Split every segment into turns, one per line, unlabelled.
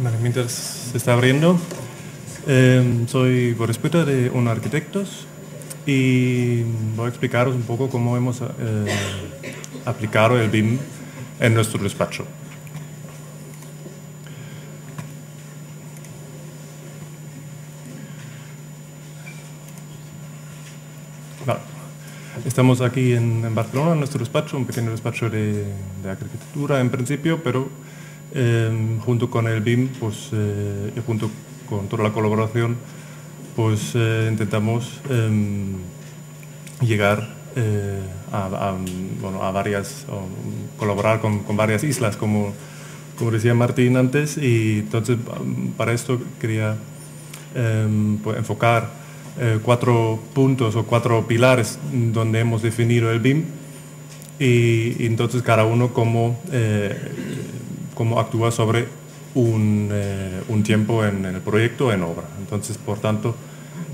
Vale, mientras se está abriendo, soy Boris Puta de Un Arquitectos y voy a explicaros un poco cómo hemos aplicado el BIM en nuestro despacho. Vale. Estamos aquí en Barcelona, en nuestro despacho, un pequeño despacho de arquitectura en principio, pero junto con el BIM, pues, y junto con toda la colaboración, pues intentamos llegar a varias, colaborar con varias islas, como decía Martín antes, y entonces para esto quería pues, enfocar 4 puntos o 4 pilares donde hemos definido el BIM y entonces cada uno cómo actúa sobre un tiempo en el proyecto, en obra. Entonces, por tanto,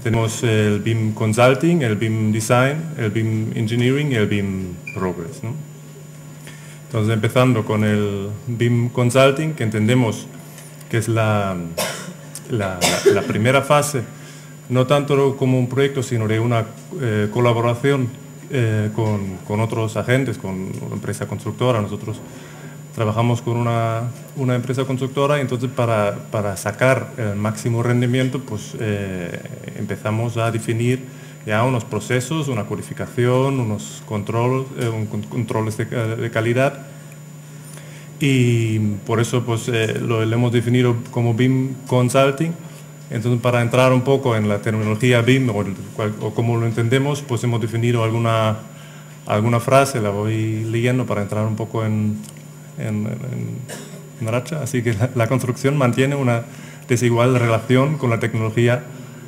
tenemos el BIM Consulting, el BIM Design, el BIM Engineering y el BIM Progress, ¿no? Entonces, empezando con el BIM Consulting, que entendemos que es la primera fase, no tanto como un proyecto, sino de una colaboración con otros agentes, con una empresa constructora. Nosotros trabajamos con una empresa constructora y entonces para sacar el máximo rendimiento, pues empezamos a definir ya unos procesos, una codificación, unos controles de calidad. Y por eso pues lo hemos definido como BIM Consulting. Entonces, para entrar un poco en la terminología BIM o como lo entendemos, pues hemos definido alguna frase, la voy leyendo para entrar un poco en racha. Así que la construcción mantiene una desigual relación con la tecnología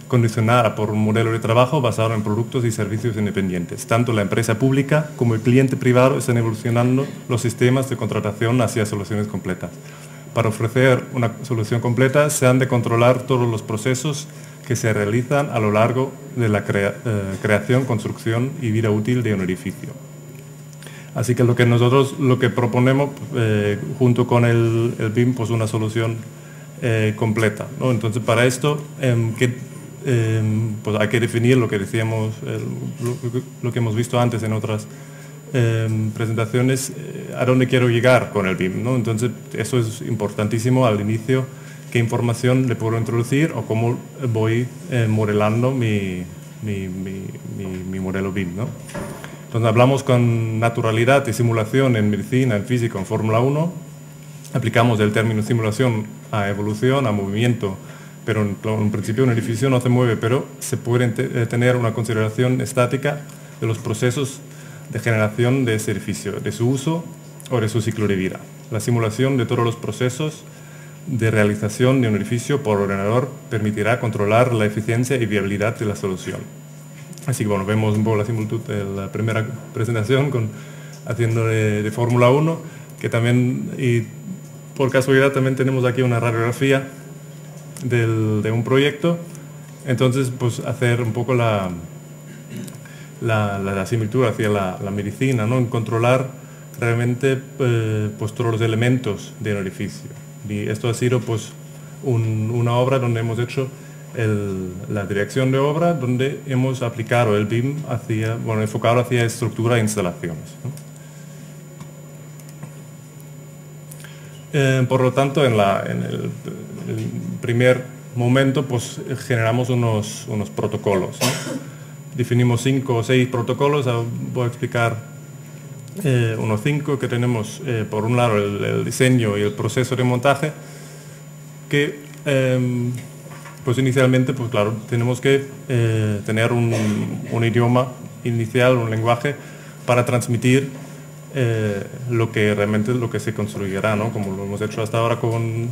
condicionada por un modelo de trabajo basado en productos y servicios independientes. Tanto la empresa pública como el cliente privado están evolucionando los sistemas de contratación hacia soluciones completas. Para ofrecer una solución completa se han de controlar todos los procesos que se realizan a lo largo de la creación, construcción y vida útil de un edificio. Así que nosotros lo que proponemos junto con el BIM, pues una solución completa, ¿no? Entonces para esto pues hay que definir lo que decíamos, lo que hemos visto antes en otras presentaciones, a dónde quiero llegar con el BIM, ¿no? Entonces eso es importantísimo al inicio, qué información le puedo introducir o cómo voy modelando mi modelo BIM, ¿no? Entonces hablamos con naturalidad y simulación en medicina, en física, en Fórmula 1, aplicamos el término simulación a evolución, a movimiento, pero en principio un edificio no se mueve, pero se puede tener una consideración estática de los procesos de generación de ese edificio, de su uso o de su ciclo de vida. La simulación de todos los procesos de realización de un edificio por ordenador permitirá controlar la eficiencia y viabilidad de la solución. Así que bueno, vemos un poco la similitud de la primera presentación haciendo de Fórmula 1, que también, y por casualidad también tenemos aquí una radiografía de un proyecto. Entonces, pues hacer un poco la similitud hacia la medicina, ¿no? En controlar realmente pues todos los elementos de un edificio. Y esto ha sido pues una obra donde hemos hecho la dirección de obra, donde hemos aplicado el BIM enfocado hacia estructura e instalaciones, ¿no? Por lo tanto, en el primer momento pues generamos unos protocolos, ¿no? Definimos 5 o 6 protocolos. Voy a explicar unos 5 que tenemos. Por un lado el diseño y el proceso de montaje, que pues inicialmente, pues claro, tenemos que tener un idioma inicial, un lenguaje para transmitir lo que se construirá, ¿no? Como lo hemos hecho hasta ahora con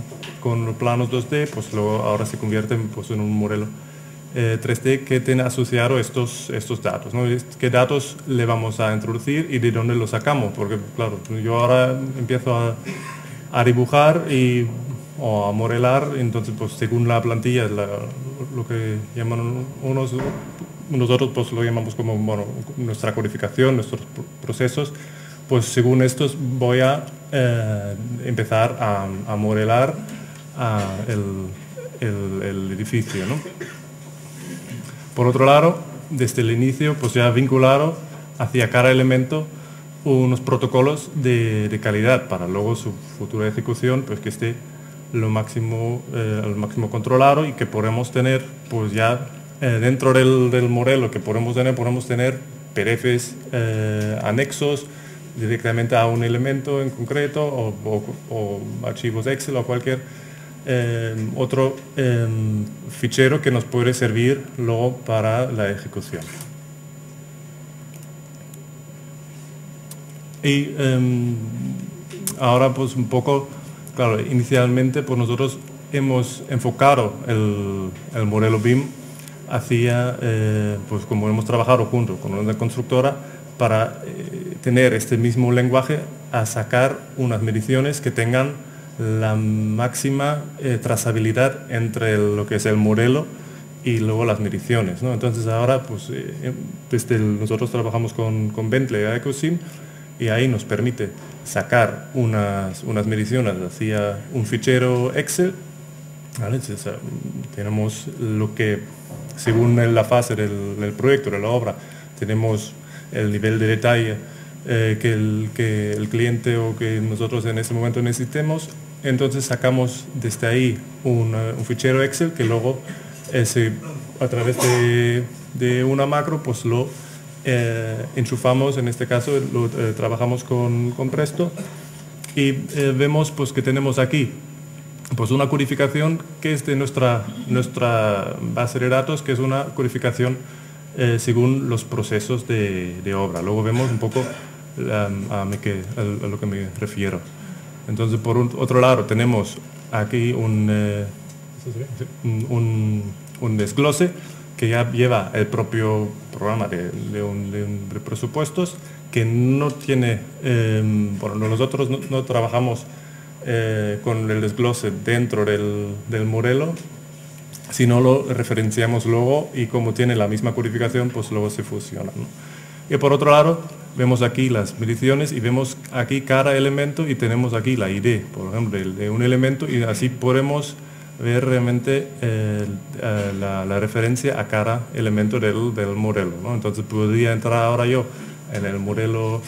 los planos 2D, pues luego ahora se convierte pues, en un modelo 3D que tiene asociado estos datos, ¿no? ¿Qué datos le vamos a introducir y de dónde los sacamos? Porque claro, yo ahora empiezo a dibujar o a modelar, entonces pues según la plantilla, lo que llaman nosotros pues lo llamamos como nuestra codificación, nuestros procesos, pues según estos voy a empezar a modelar el edificio, ¿no? Por otro lado, desde el inicio, pues ya vinculado hacia cada elemento unos protocolos de calidad para luego su futura ejecución, pues que esté al máximo controlado y que podemos tener, pues ya dentro del modelo que podemos tener PDFs anexos directamente a un elemento en concreto o archivos Excel o cualquier otro fichero que nos puede servir luego para la ejecución. Y ahora pues un poco, claro, inicialmente pues nosotros hemos enfocado el modelo BIM hacia, pues como hemos trabajado junto con una constructora para tener este mismo lenguaje a sacar unas mediciones que tengan la máxima trazabilidad entre lo que es el modelo y luego las mediciones, ¿no? Entonces ahora pues nosotros trabajamos con Bentley EcoSim y ahí nos permite sacar unas mediciones hacia un fichero Excel, ¿vale? Entonces, tenemos lo que, según la fase del proyecto, de la obra, tenemos el nivel de detalle que el cliente o que nosotros en ese momento necesitemos. Entonces sacamos desde ahí un fichero Excel que luego a través de una macro pues lo enchufamos, en este caso trabajamos con Presto y vemos pues que tenemos aquí pues una codificación que es de nuestra base de datos, que es una codificación según los procesos de obra. Luego vemos un poco a lo que me refiero. Entonces, por otro lado, tenemos aquí un desglose que ya lleva el propio programa de presupuestos, que no tiene, bueno, nosotros no trabajamos con el desglose dentro del modelo, sino lo referenciamos luego y como tiene la misma codificación, pues luego se fusiona, ¿no? Y por otro lado, vemos aquí las mediciones y vemos aquí cada elemento y tenemos aquí la ID, por ejemplo, de un elemento, y así podemos ver realmente la referencia a cada elemento del modelo, ¿no? Entonces podría entrar ahora yo en el modelo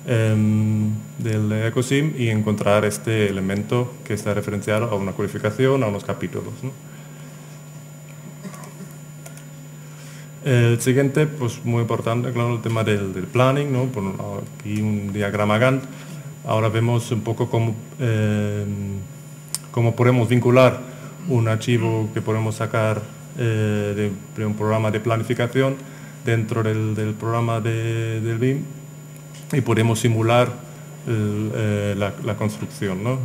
del EcoSim y encontrar este elemento que está referenciado a una codificación, a unos capítulos, ¿no? El siguiente, pues muy importante, claro, el tema del planning, ¿no? Por aquí un diagrama Gantt. Ahora vemos un poco cómo podemos vincular un archivo que podemos sacar de un programa de planificación dentro del programa del BIM y podemos simular la construcción, ¿no?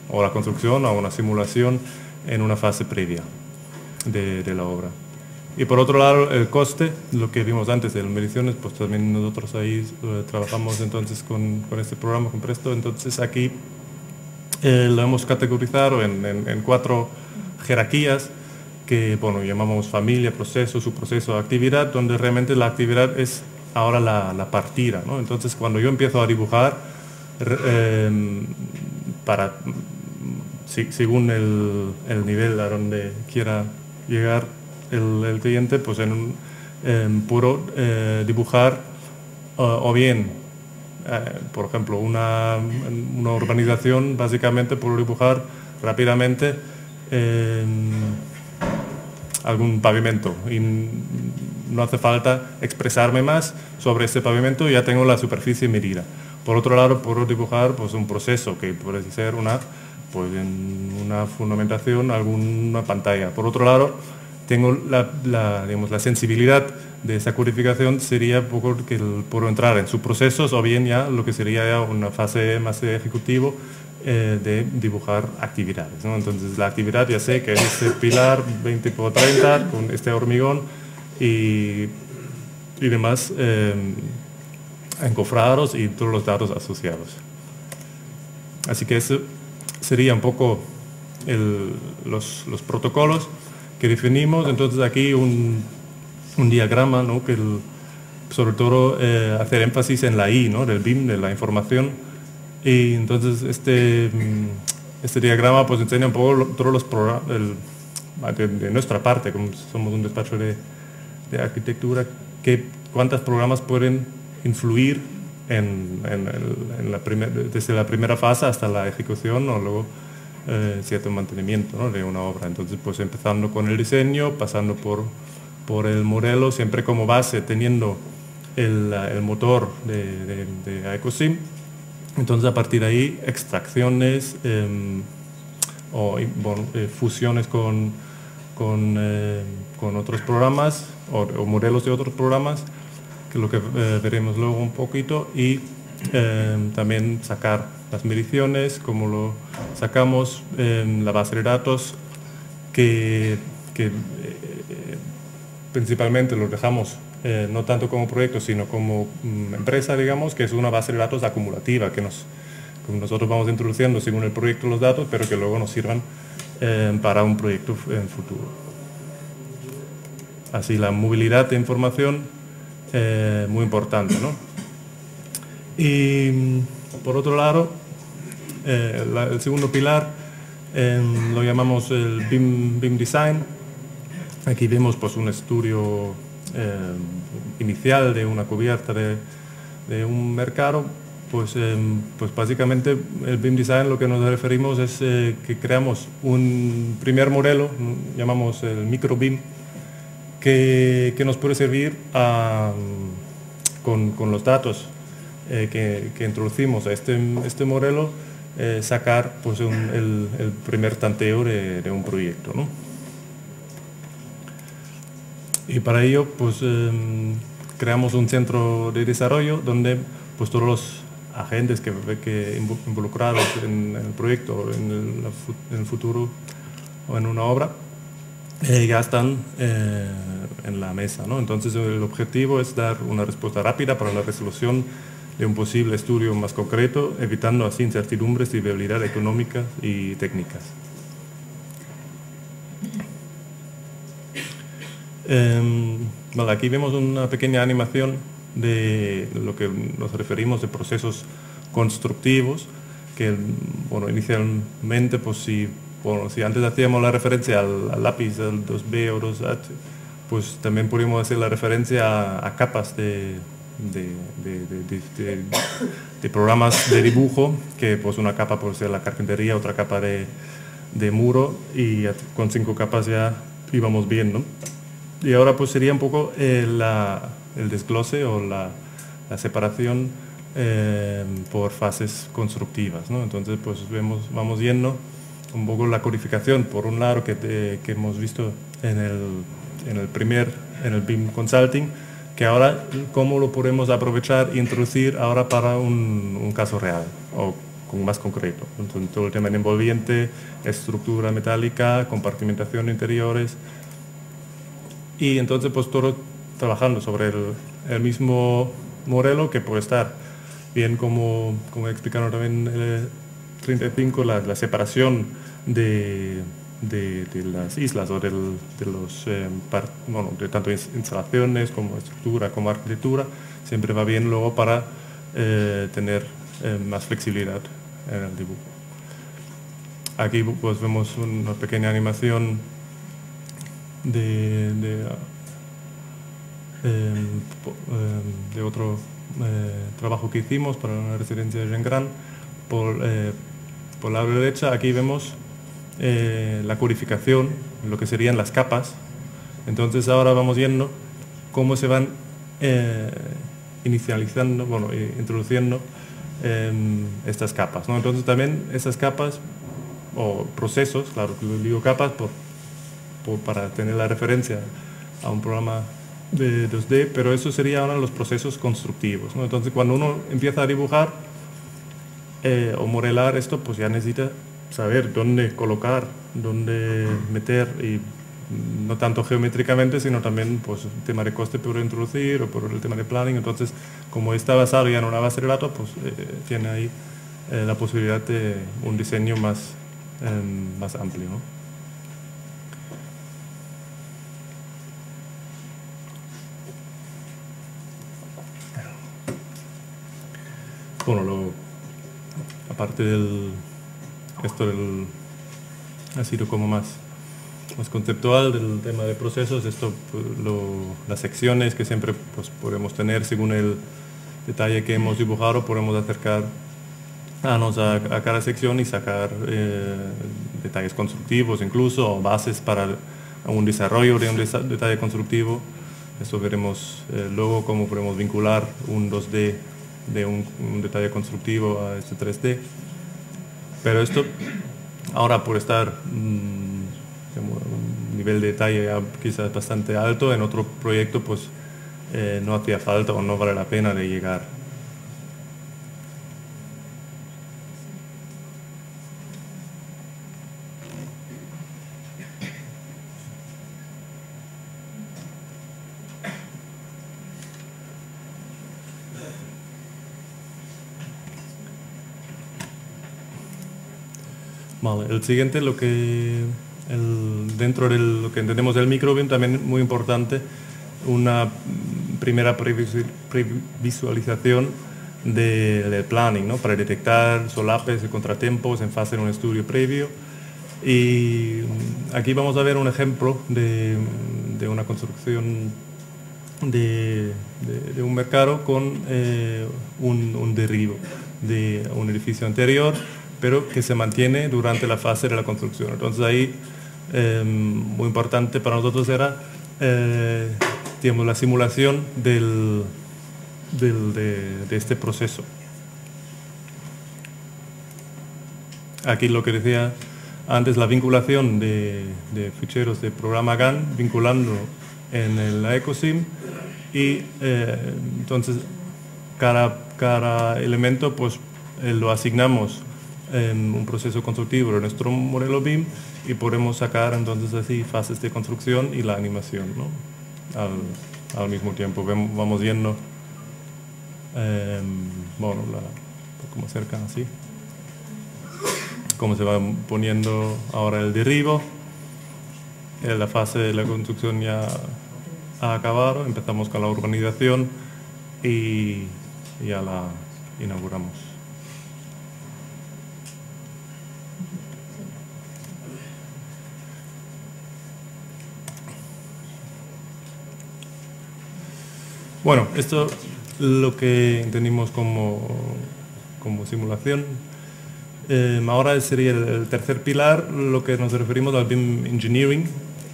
O la construcción o una simulación en una fase previa de la obra. Y por otro lado, el coste, lo que vimos antes de las mediciones, pues también nosotros ahí trabajamos entonces con este programa, con Presto. Entonces aquí lo hemos categorizado en 4 jerarquías que, bueno, llamamos familia, proceso, subproceso, actividad, donde realmente la actividad es ahora la partida, ¿no? Entonces cuando yo empiezo a dibujar, según el nivel a donde quiera llegar el cliente, pues puedo dibujar o bien, por ejemplo, una urbanización, básicamente puedo dibujar rápidamente algún pavimento y no hace falta expresarme más sobre este pavimento, ya tengo la superficie medida. Por otro lado, puedo dibujar pues un proceso que puede ser una fundamentación, alguna pantalla. Por otro lado, tengo la sensibilidad de esa codificación sería poco que puedo entrar en subprocesos o bien ya lo que sería ya una fase más ejecutivo de dibujar actividades, ¿no? Entonces la actividad ya sé que es este pilar 20×30 con este hormigón y demás encofrados y todos los datos asociados. Así que eso sería un poco los protocolos que definimos. Entonces aquí un diagrama, ¿no? Que sobre todo hacer énfasis en la I, ¿no? Del BIM, de la información. Y entonces este este diagrama pues enseña un poco todos los programas de nuestra parte, como somos un despacho de arquitectura, cuántos programas pueden influir desde la primera fase hasta la ejecución o luego cierto mantenimiento, ¿no?, de una obra. Entonces, pues empezando con el diseño, pasando por el modelo, siempre como base, teniendo el motor de AECOSIM. Entonces, a partir de ahí, extracciones fusiones con otros programas o modelos de otros programas, que es lo que veremos luego un poquito, y también sacar las mediciones, como lo sacamos la base de datos, que principalmente lo dejamos no tanto como proyecto, sino como empresa, digamos, que es una base de datos acumulativa, que nosotros vamos introduciendo según el proyecto los datos, pero que luego nos sirvan para un proyecto en futuro. Así la movilidad de información muy importante, ¿no? Y por otro lado, el segundo pilar lo llamamos el BIM Design. Aquí vemos pues un estudio inicial de una cubierta de un mercado. Pues básicamente el BIM Design, lo que nos referimos es que creamos un primer modelo, llamamos el micro BIM, que nos puede servir con los datos que introducimos a este modelo, sacar pues el primer tanteo de un proyecto, ¿no? Y para ello pues creamos un centro de desarrollo donde pues todos los agentes que involucrados en el proyecto, en el futuro o en una obra, ya están en la mesa, ¿no? Entonces el objetivo es dar una respuesta rápida para la resolución de un posible estudio más concreto, evitando así incertidumbres y viabilidad económica y técnicas. Vale, aquí vemos una pequeña animación de lo que nos referimos de procesos constructivos, que bueno, inicialmente pues si antes hacíamos la referencia al lápiz, al 2B o 2H, pues también podríamos hacer la referencia a capas de programas de dibujo, que pues una capa puede ser la carpintería, otra capa de muro, y con 5 capas ya íbamos bien, ¿no? Y ahora pues sería un poco el desglose o la separación por fases constructivas, ¿no? Entonces pues vamos viendo un poco la codificación, por un lado, que hemos visto en el BIM Consulting, que ahora cómo lo podemos aprovechar e introducir ahora para un caso real o más concreto. Entonces, todo el tema de envolviente, estructura metálica, compartimentación de interiores, y entonces pues todo trabajando sobre el mismo modelo, que puede estar bien, como explicaron también 35, la separación de las islas o de tanto instalaciones como estructura como arquitectura. Siempre va bien luego para tener más flexibilidad en el dibujo. Aquí pues vemos una pequeña animación de otro trabajo que hicimos para una residencia de Gengran. Por la derecha aquí vemos la codificación, lo que serían las capas. Entonces ahora vamos viendo cómo se van introduciendo estas capas, ¿no? Entonces también esas capas o procesos, claro que digo capas para tener la referencia a un programa de 2D, pero eso sería ahora los procesos constructivos, ¿no? Entonces cuando uno empieza a dibujar o modelar esto, pues ya necesita saber dónde colocar, dónde meter, y no tanto geométricamente, sino también pues el tema de coste por introducir o por el tema de planning. Entonces, como está basado ya en una base de datos, pues tiene ahí la posibilidad de un diseño más amplio, ¿no? Bueno, aparte Esto ha sido como más conceptual del tema de procesos. Esto, las secciones que siempre pues, podemos tener según el detalle que hemos dibujado, podemos acercarnos a cada sección y sacar detalles constructivos incluso, o bases para un desarrollo de un detalle constructivo. Esto veremos luego cómo podemos vincular un 2D de un detalle constructivo a este 3D. Pero esto ahora por estar un nivel de detalle quizás bastante alto, en otro proyecto pues no hacía falta o no vale la pena de llegar. Vale, el siguiente, dentro de lo que entendemos del microbim, también muy importante, una primera previsualización del planning, ¿no? Para detectar solapes y contratiempos en fase de un estudio previo. Y aquí vamos a ver un ejemplo de una construcción de un mercado con un derribo de un edificio anterior, pero que se mantiene durante la fase de la construcción. Entonces ahí, muy importante para nosotros era digamos, la simulación de este proceso. Aquí lo que decía antes, la vinculación de ficheros de programa GAN, vinculando en la EcoSim, y entonces cada elemento pues lo asignamos en un proceso constructivo de nuestro modelo BIM y podemos sacar entonces así fases de construcción y la animación, ¿no? al mismo tiempo. Vamos viendo bueno, como cerca así, cómo se va poniendo ahora el derribo. La fase de la construcción ya ha acabado, empezamos con la urbanización y ya la inauguramos. Bueno, esto lo que entendimos como simulación. Ahora sería el tercer pilar, lo que nos referimos al BIM Engineering,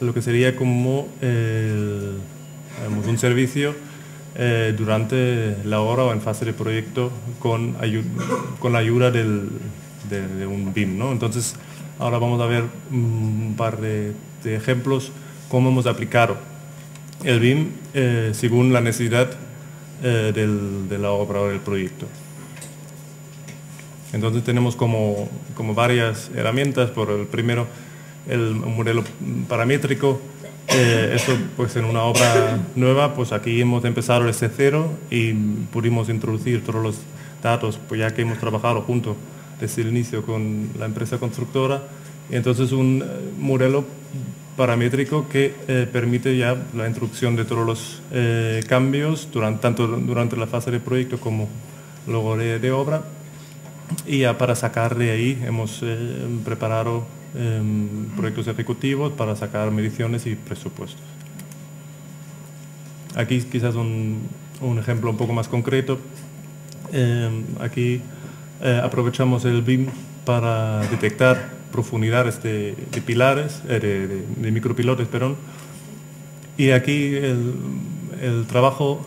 lo que sería como un servicio durante la hora o en fase de proyecto con la ayuda de un BIM, ¿no? Entonces, ahora vamos a ver un par de ejemplos cómo hemos aplicado el BIM según la necesidad de la obra o del proyecto. Entonces tenemos como varias herramientas. Por el primero, el modelo paramétrico. Esto pues en una obra nueva, pues aquí hemos empezado desde cero y pudimos introducir todos los datos, pues ya que hemos trabajado junto desde el inicio con la empresa constructora. Y entonces un modelo paramétrico que permite ya la introducción de todos los cambios, tanto durante la fase de proyecto como luego de obra. Y ya para sacar de ahí hemos preparado proyectos ejecutivos para sacar mediciones y presupuestos. Aquí quizás un ejemplo un poco más concreto. Aquí aprovechamos el BIM para detectar profundidades de pilares, de micropilotes, perdón. Y aquí el trabajo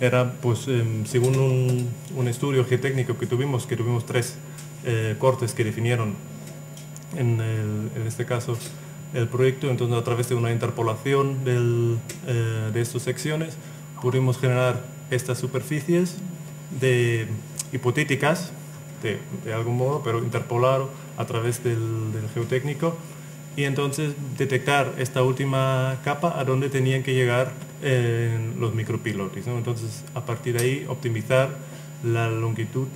era pues según un estudio geotécnico que tuvimos 3 cortes que definieron en este caso el proyecto. Entonces, a través de una interpolación de estas secciones pudimos generar estas superficies hipotéticas de algún modo, pero interpolado a través del geotécnico, y entonces detectar esta última capa a donde tenían que llegar los micropilotes, ¿no? Entonces, a partir de ahí optimizar la longitud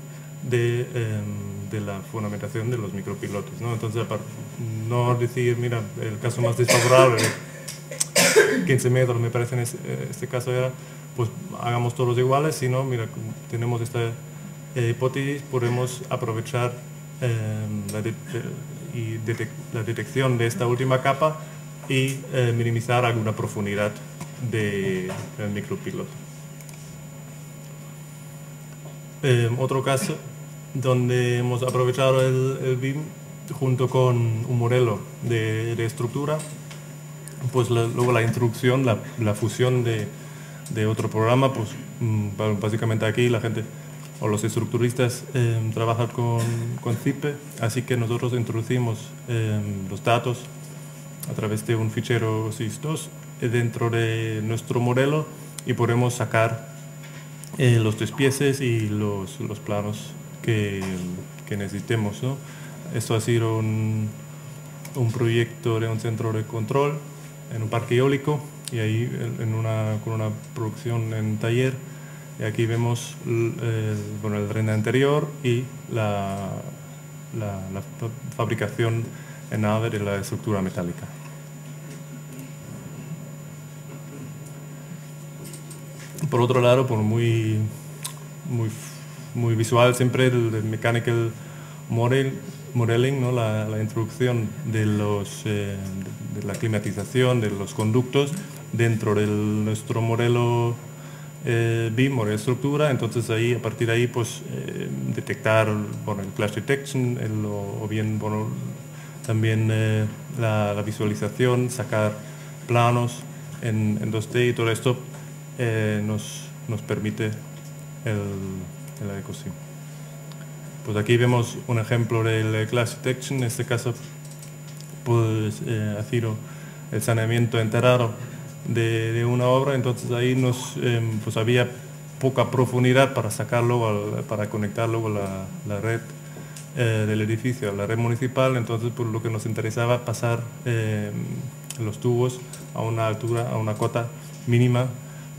de la fundamentación de los micropilotes, ¿no? Entonces, no decir, mira, el caso más desfavorable, 15 metros me parece en este caso era, pues hagamos todos iguales, sino, mira, tenemos hipótesis podemos aprovechar la detección de esta última capa y minimizar alguna profundidad del micropiloto. Otro caso donde hemos aprovechado el BIM junto con un modelo de estructura, pues luego la introducción, la fusión de otro programa, pues básicamente aquí la gente o los estructuristas trabajan con Zipe, así que nosotros introducimos los datos a través de un fichero SIS2 dentro de nuestro modelo y podemos sacar los despieces y los planos que necesitemos, ¿no? Esto ha sido un proyecto de un centro de control en un parque eólico y ahí con una producción en taller. Y aquí vemos el render anterior y la fabricación en nave de la estructura metálica. Por otro lado, muy visual siempre el mechanical modeling, ¿no? La introducción de la climatización de los conductos dentro de nuestro modelo BIM o de estructura. Entonces ahí, a partir de ahí, pues detectar el clash detection o bien también la visualización, sacar planos en 2D y todo esto nos permite el ecosistema. Pues aquí vemos un ejemplo del clash detection. En este caso pues ha sido el saneamiento enterado de una obra, entonces ahí pues había poca profundidad para sacarlo, para conectar luego la red del edificio a la red municipal. Entonces pues lo que nos interesaba pasar los tubos a una altura, a una cota mínima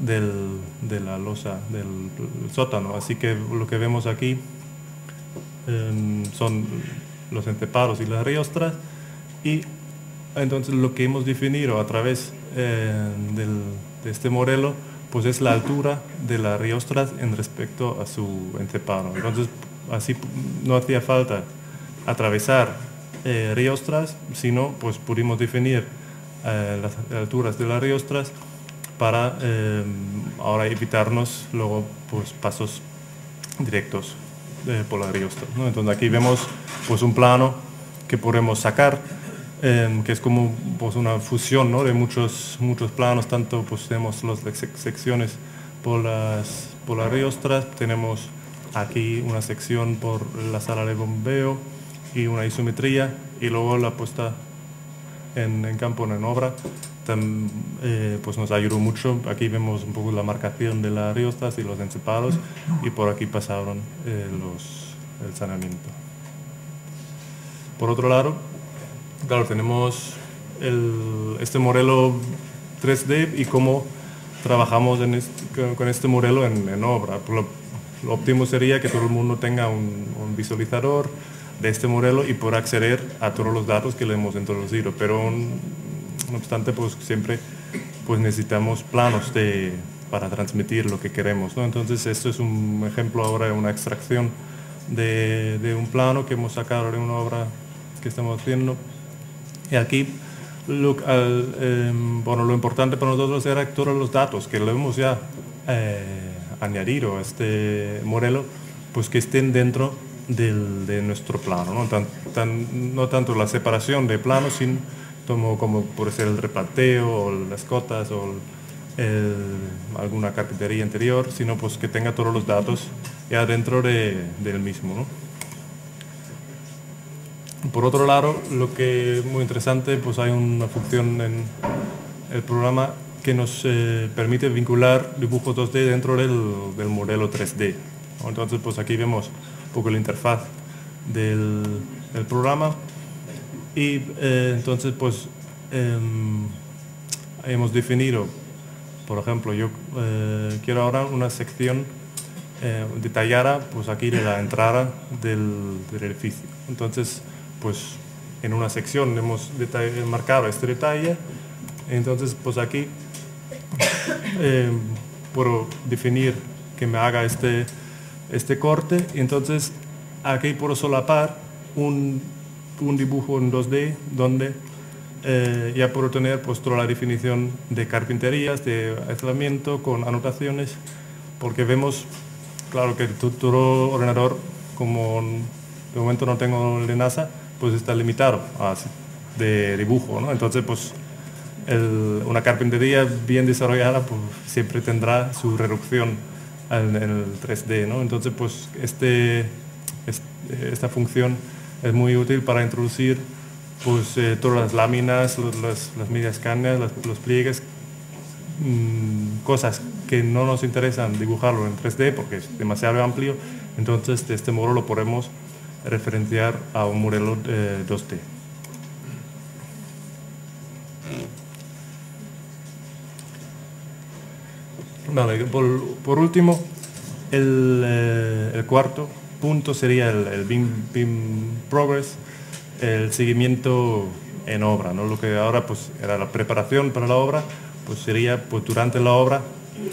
de la losa del sótano. Así que lo que vemos aquí son los entepados y las riostras, y entonces lo que hemos definido a través de este modelo pues es la altura de las riostras en respecto a su entepado. Entonces así no hacía falta atravesar riostras, sino pues pudimos definir las alturas de las riostras para ahora evitarnos luego pues pasos directos por la riostra, ¿no? Entonces aquí vemos pues un plano que podemos sacar, que es como pues una fusión, ¿no? De muchos planos. Tanto pues tenemos las secciones por las riostras, tenemos aquí una sección por la sala de bombeo y una isometría, y luego la puesta en campo en obra pues nos ayudó mucho. Aquí vemos un poco la marcación de las riostras y los encepados, y por aquí pasaron el saneamiento. Por otro lado, claro, tenemos este modelo 3D y cómo trabajamos con este modelo en obra. Lo óptimo sería que todo el mundo tenga un visualizador de este modelo y pueda acceder a todos los datos que le hemos introducido, pero no obstante pues siempre pues necesitamos planos para transmitir lo que queremos, ¿no? Entonces esto es un ejemplo ahora de una extracción de un plano que hemos sacado de una obra que estamos haciendo. Y aquí lo importante para nosotros era todos los datos que lo hemos ya añadido a este modelo, pues que estén dentro de nuestro plano, ¿no? No tanto la separación de planos, sino como puede ser el replanteo o las cotas o alguna carpintería interior, sino pues que tenga todos los datos ya dentro del mismo, ¿no? Por otro lado, lo que es muy interesante, pues hay una función en el programa que nos permite vincular dibujos 2D dentro del modelo 3D, ¿no? Entonces pues aquí vemos un poco la interfaz del programa. Y entonces pues hemos definido, por ejemplo, yo quiero ahora una sección detallada pues aquí de la entrada del edificio. Entonces pues en una sección hemos marcado este detalle. Entonces pues aquí puedo definir que me haga este este corte, y entonces aquí puedo solapar un dibujo en 2D donde ya puedo tener pues toda la definición de carpinterías, de aislamiento con anotaciones, porque vemos, claro, que todo ordenador, como de momento no tengo el de NASA, pues está limitado de dibujo, ¿no? Entonces pues una carpintería bien desarrollada pues siempre tendrá su reducción en el 3D, ¿no? Entonces pues esta función es muy útil para introducir pues todas las láminas, las medias cañas, los pliegues, cosas que no nos interesan dibujarlo en 3D porque es demasiado amplio. Entonces de este modo lo podemos referenciar a un modelo 2D. Vale, por último, el cuarto punto sería el BIM Progress, el seguimiento en obra, ¿no? Lo que ahora pues era la preparación para la obra, pues sería pues durante la obra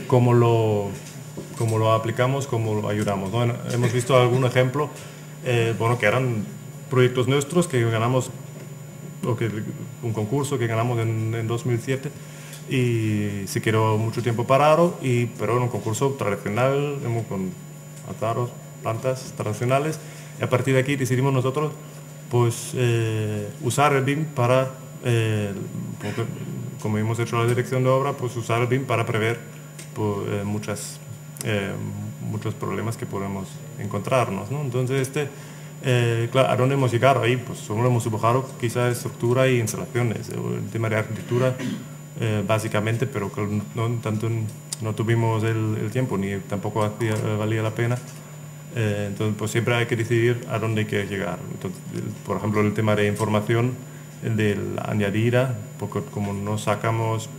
cómo lo aplicamos, cómo lo ayudamos, ¿no? Hemos visto algún ejemplo, bueno, que eran proyectos nuestros que ganamos, un concurso que ganamos en 2007, y se quedó mucho tiempo parado, pero en un concurso tradicional, con altaros, plantas tradicionales, y a partir de aquí decidimos nosotros pues usar el BIM para, como hemos hecho la dirección de obra, pues usar el BIM para prever pues, muchos problemas que podemos encontrarnos, ¿no? Entonces claro, ¿a dónde hemos llegado ahí? Pues solo hemos dibujado quizás estructura y instalaciones, el tema de arquitectura básicamente, pero que no tuvimos el tiempo ni tampoco valía la pena. Entonces pues siempre hay que decidir a dónde hay que llegar. Entonces, por ejemplo, el tema de información del añadida, porque como no sacamos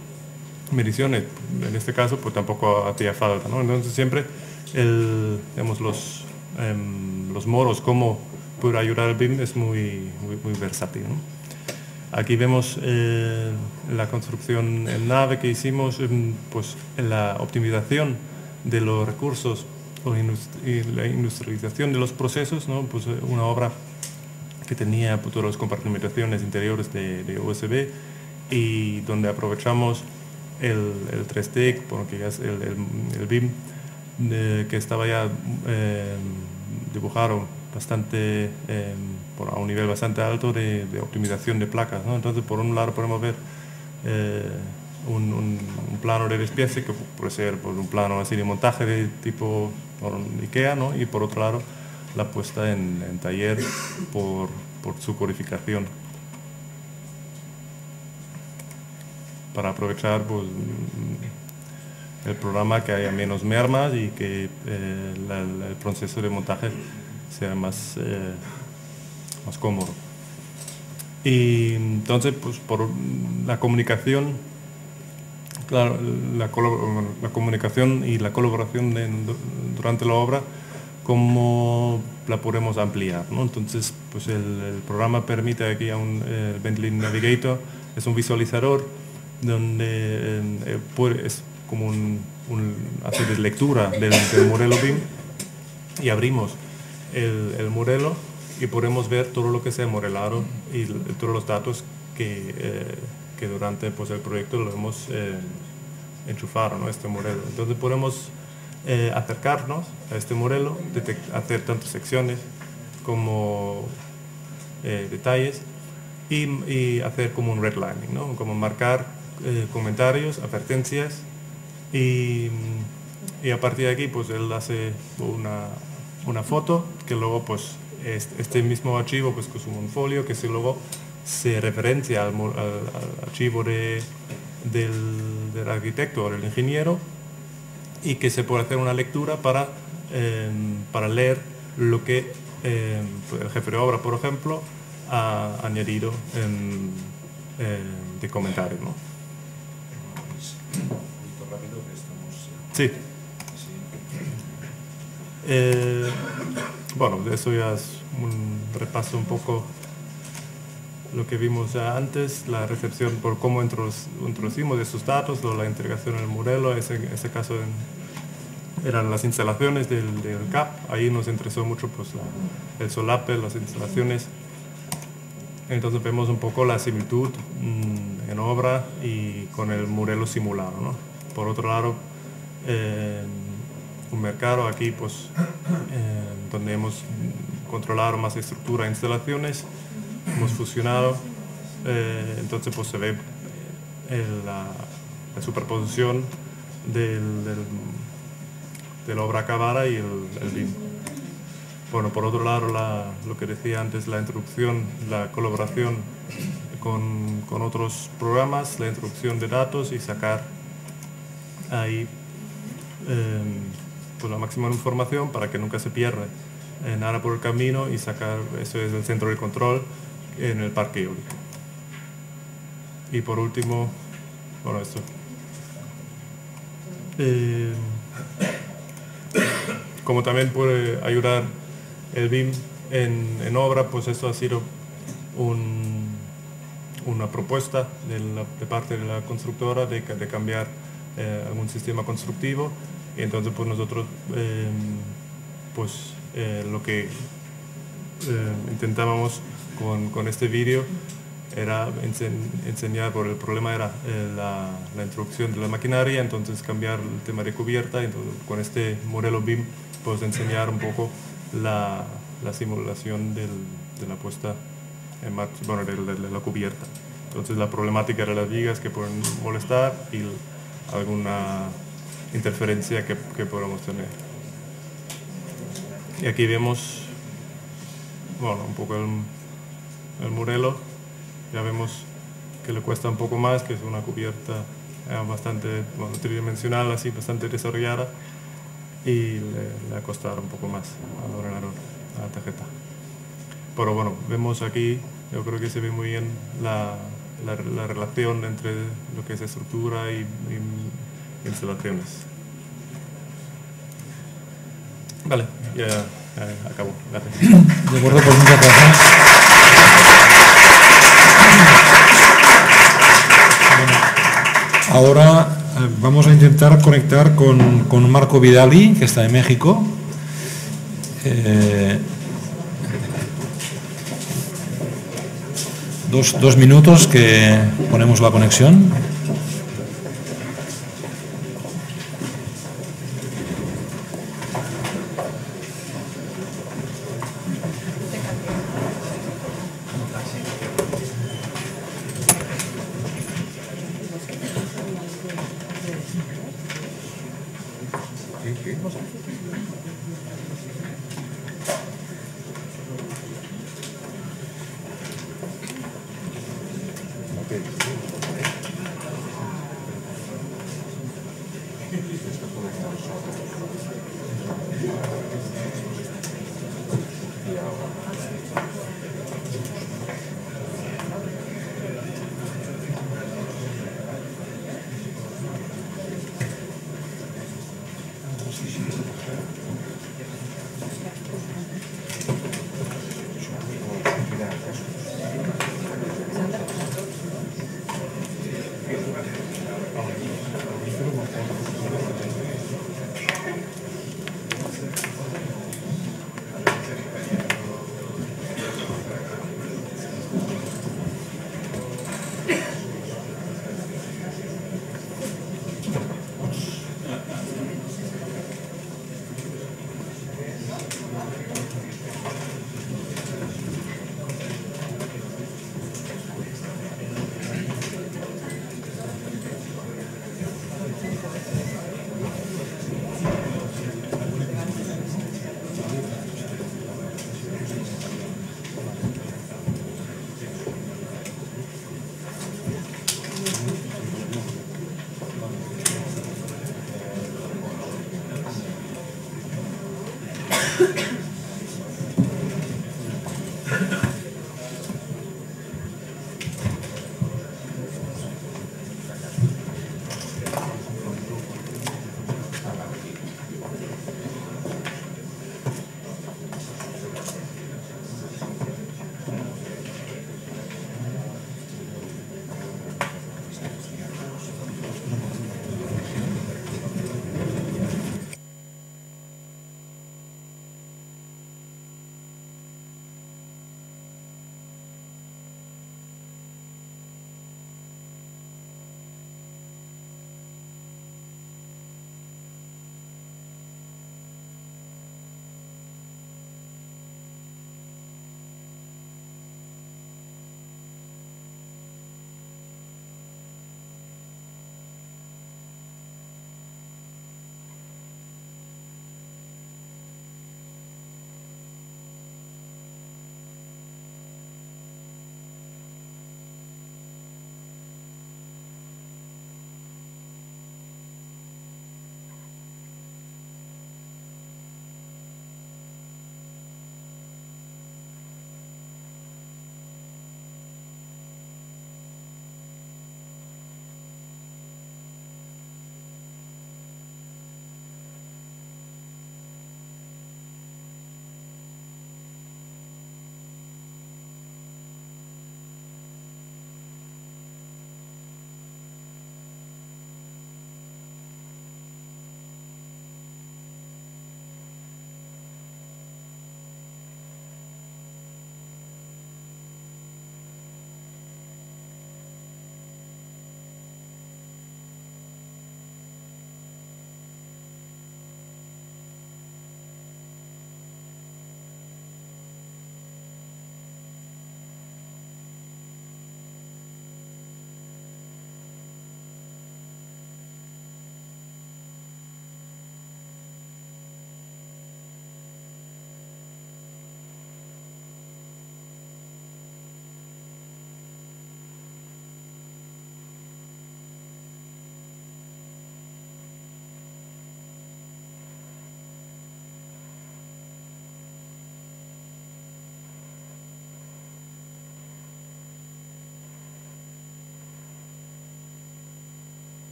mediciones, en este caso pues tampoco hacía falta, ¿no? Entonces siempre tenemos los modos como poder ayudar al BIM es muy versátil, ¿no? Aquí vemos la construcción en nave que hicimos, pues en la optimización de los recursos y la industrialización de los procesos, ¿no? Pues una obra que tenía pues, todas las compartimentaciones interiores de USB, y donde aprovechamos el 3D, porque ya es el BIM que estaba ya dibujado bastante a un nivel bastante alto de optimización de placas, ¿no? Entonces por un lado podemos ver un plano de despiece que puede ser pues, un plano así de montaje de tipo IKEA, ¿no? Y por otro lado la puesta en taller por su codificación, para aprovechar pues, el programa, que haya menos mermas y que el proceso de montaje sea más cómodo. Y entonces pues por la comunicación, claro, la comunicación y la colaboración durante la obra, cómo la podemos ampliar, ¿no? Entonces pues el programa permite aquí el Bentley Navigator, es un visualizador donde es como hace de lectura del modelo BIM, y abrimos el modelo y podemos ver todo lo que se ha modelado y todos los datos que durante pues, el proyecto lo hemos enchufado, ¿no? Este modelo. Entonces podemos acercarnos a este modelo, hacer tantas secciones como detalles, y hacer como un redlining, ¿no? Como marcar comentarios, advertencias, y a partir de aquí pues él hace una foto que luego pues este mismo archivo pues es un folio que luego se referencia al archivo del arquitecto o del ingeniero, y que se puede hacer una lectura para leer lo que el jefe de obra, por ejemplo, ha añadido de comentario, ¿no?
Rápido que estamos...
Sí. Bueno, eso ya es un repaso un poco lo que vimos ya antes, la recepción por cómo introducimos esos datos, o la integración en el modelo, ese caso eran las instalaciones del CAP. Ahí nos interesó mucho pues, el solape, las instalaciones. Entonces vemos un poco la similitud en obra y con el modelo simulado, ¿no? Por otro lado, un mercado aquí pues, donde hemos controlado más estructura e instalaciones, hemos fusionado, entonces pues se ve la superposición de la obra acabada y el BIM. Bueno, por otro lado, lo que decía antes, la introducción, la colaboración con otros programas, la introducción de datos y sacar ahí pues la máxima información para que nunca se pierda nada por el camino y sacar, eso es el centro de control en el parque eólico. Y por último, bueno, esto. Como también puede ayudar el BIM en obra, pues esto ha sido una propuesta de parte de la constructora de cambiar algún sistema constructivo, y entonces pues nosotros lo que intentábamos con este vídeo era enseñar, por el problema era la introducción de la maquinaria, entonces cambiar el tema de cubierta, entonces con este modelo BIM pues enseñar un poco la simulación de la puesta en marcha, bueno, de la cubierta. Entonces la problemática de las vigas que pueden molestar y alguna interferencia que podamos tener. Y aquí vemos, bueno, un poco el modelo. Ya vemos que le cuesta un poco más, que es una cubierta bastante tridimensional, así bastante desarrollada, y le ha costado un poco más al ordenador, a la tarjeta. Pero bueno, vemos aquí, yo creo que se ve muy bien la relación entre lo que es estructura y instalaciones. Vale, ya acabo. Gracias.
De acuerdo, pues muchas gracias. Ahora vamos a intentar conectar con Marco Vidali, que está en México. Dos minutos que ponemos la conexión.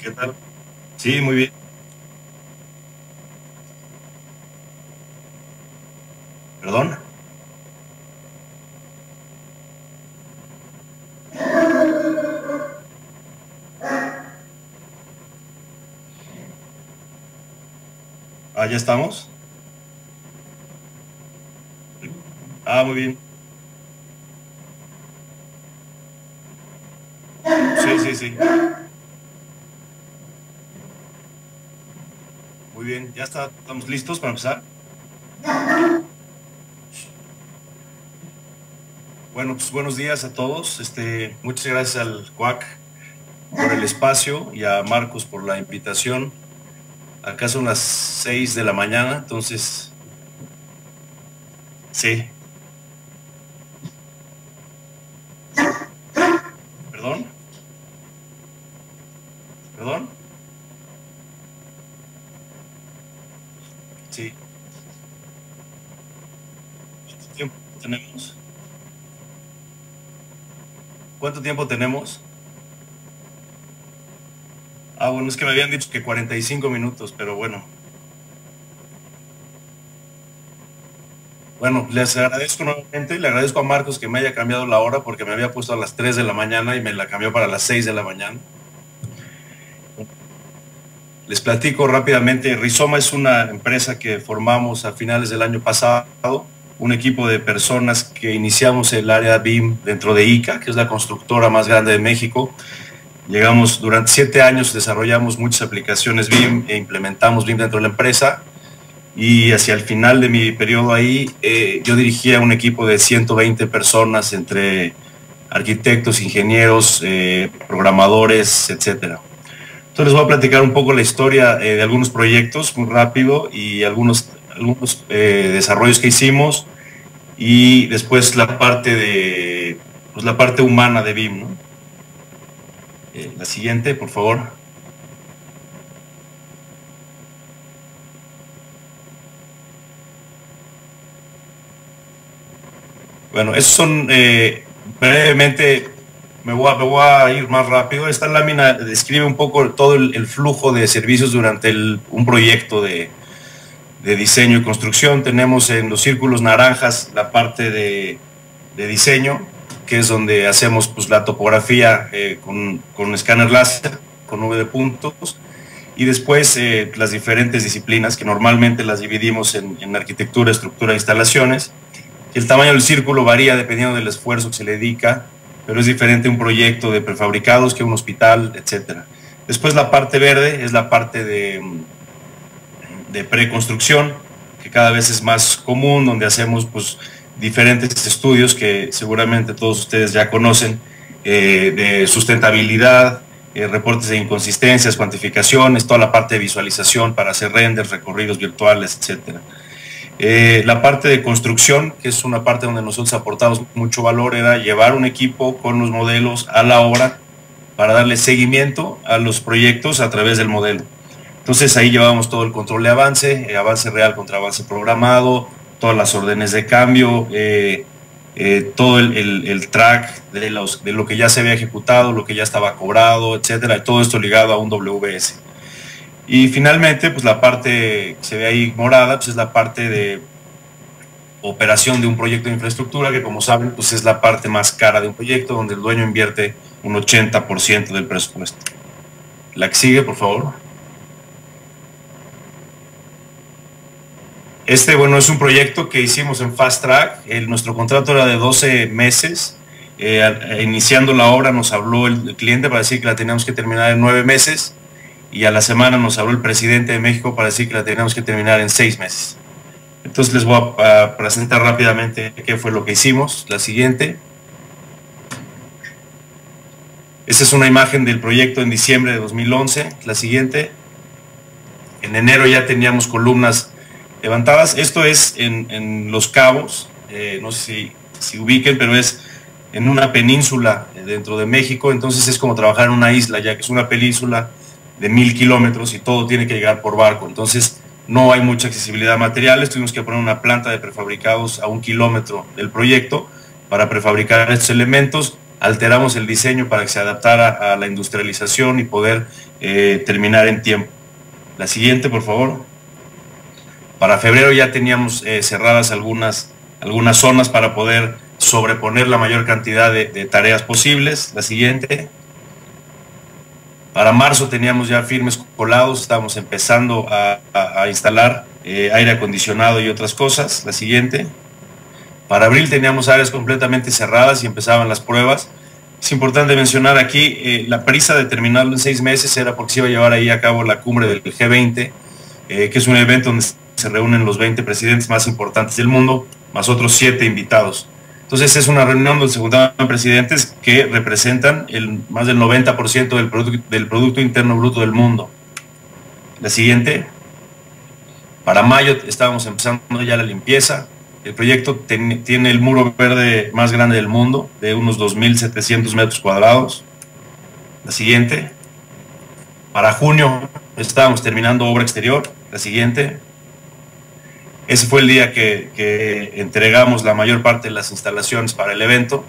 ¿Qué tal? Sí, muy bien. ¿Perdón? Ah, ¿ya estamos? Ah, muy bien. Sí, sí, sí. Muy bien, ya está, estamos listos para empezar. Bueno, pues buenos días a todos. Muchas gracias al CUAC por el espacio y a Marcos por la invitación. Acá son las 6 de la mañana, entonces, sí. ¿Perdón? ¿Perdón? Sí. ¿Cuánto tiempo tenemos? ¿Cuánto tiempo tenemos? Ah, bueno, es que me habían dicho que 45 minutos, pero bueno. Bueno, les agradezco nuevamente, le agradezco a Marcos que me haya cambiado la hora porque me había puesto a las 3 de la mañana y me la cambió para las 6 de la mañana. Les platico rápidamente, Rizoma es una empresa que formamos a finales del año pasado, un equipo de personas que iniciamos el área BIM dentro de ICA, que es la constructora más grande de México. Llegamos durante 7 años, desarrollamos muchas aplicaciones BIM e implementamos BIM dentro de la empresa. Y hacia el final de mi periodo ahí, yo dirigía un equipo de 120 personas entre arquitectos, ingenieros, programadores, etcétera. Entonces les voy a platicar un poco la historia de algunos proyectos muy rápido y algunos desarrollos que hicimos y después la parte de pues, la parte humana de BIM, ¿no? La siguiente, por favor. Bueno, esos son brevemente. Me voy a ir más rápido. Esta lámina describe un poco todo el flujo de servicios durante un proyecto de diseño y construcción. Tenemos en los círculos naranjas la parte de diseño, que es donde hacemos pues, la topografía con escáner láser, con nube de puntos, y después las diferentes disciplinas que normalmente las dividimos en arquitectura, estructura e instalaciones. El tamaño del círculo varía dependiendo del esfuerzo que se le dedica, pero es diferente un proyecto de prefabricados que un hospital, etcétera. Después la parte verde es la parte de preconstrucción, que cada vez es más común, donde hacemos pues, diferentes estudios que seguramente todos ustedes ya conocen, de sustentabilidad, reportes de inconsistencias, cuantificaciones, toda la parte de visualización para hacer renders, recorridos virtuales, etcétera. La parte de construcción, que es una parte donde nosotros aportamos mucho valor, era llevar un equipo con los modelos a la obra para darle seguimiento a los proyectos a través del modelo. Entonces ahí llevábamos todo el control de avance, avance real contra avance programado, todas las órdenes de cambio, todo el track de lo que ya se había ejecutado, lo que ya estaba cobrado, etcétera, todo esto ligado a un WS. Y finalmente, pues la parte que se ve ahí morada, pues es la parte de operación de un proyecto de infraestructura, que como saben, pues es la parte más cara de un proyecto, donde el dueño invierte un 80% del presupuesto. La que sigue, por favor. Bueno, es un proyecto que hicimos en Fast Track. Nuestro contrato era de 12 meses. Iniciando la obra nos habló el cliente para decir que la teníamos que terminar en 9 meses. Y a la semana nos habló el presidente de México para decir que la teníamos que terminar en 6 meses. Entonces les voy a presentar rápidamente qué fue lo que hicimos. La siguiente. Esta es una imagen del proyecto en diciembre de 2011. La siguiente. En enero ya teníamos columnas levantadas. Esto es en Los Cabos. No sé si ubiquen, pero es en una península dentro de México. Entonces es como trabajar en una isla, ya que es una península de 1000 kilómetros y todo tiene que llegar por barco. Entonces no hay mucha accesibilidad a materiales. Tuvimos que poner una planta de prefabricados a 1 kilómetro del proyecto para prefabricar estos elementos. alteramos el diseño para que se adaptara a la industrialización y poder terminar en tiempo. La siguiente, por favor. Para febrero ya teníamos cerradas algunas zonas para poder sobreponer la mayor cantidad de tareas posibles. La siguiente. Para marzo teníamos ya firmes colados, estábamos empezando a instalar aire acondicionado y otras cosas. La siguiente. Para abril teníamos áreas completamente cerradas y empezaban las pruebas. Es importante mencionar aquí, la prisa de terminarlo en 6 meses era porque se iba a llevar ahí a cabo la cumbre del G20, que es un evento donde se reúnen los 20 presidentes más importantes del mundo, más otros 7 invitados. Entonces es una reunión donde se juntaban presidentes que representan más del 90% del Producto Interno Bruto del mundo. La siguiente. Para mayo estábamos empezando ya la limpieza. El proyecto tiene el muro verde más grande del mundo, de unos 2.700 metros cuadrados. La siguiente. Para junio estábamos terminando obra exterior. La siguiente. Ese fue el día que entregamos la mayor parte de las instalaciones para el evento.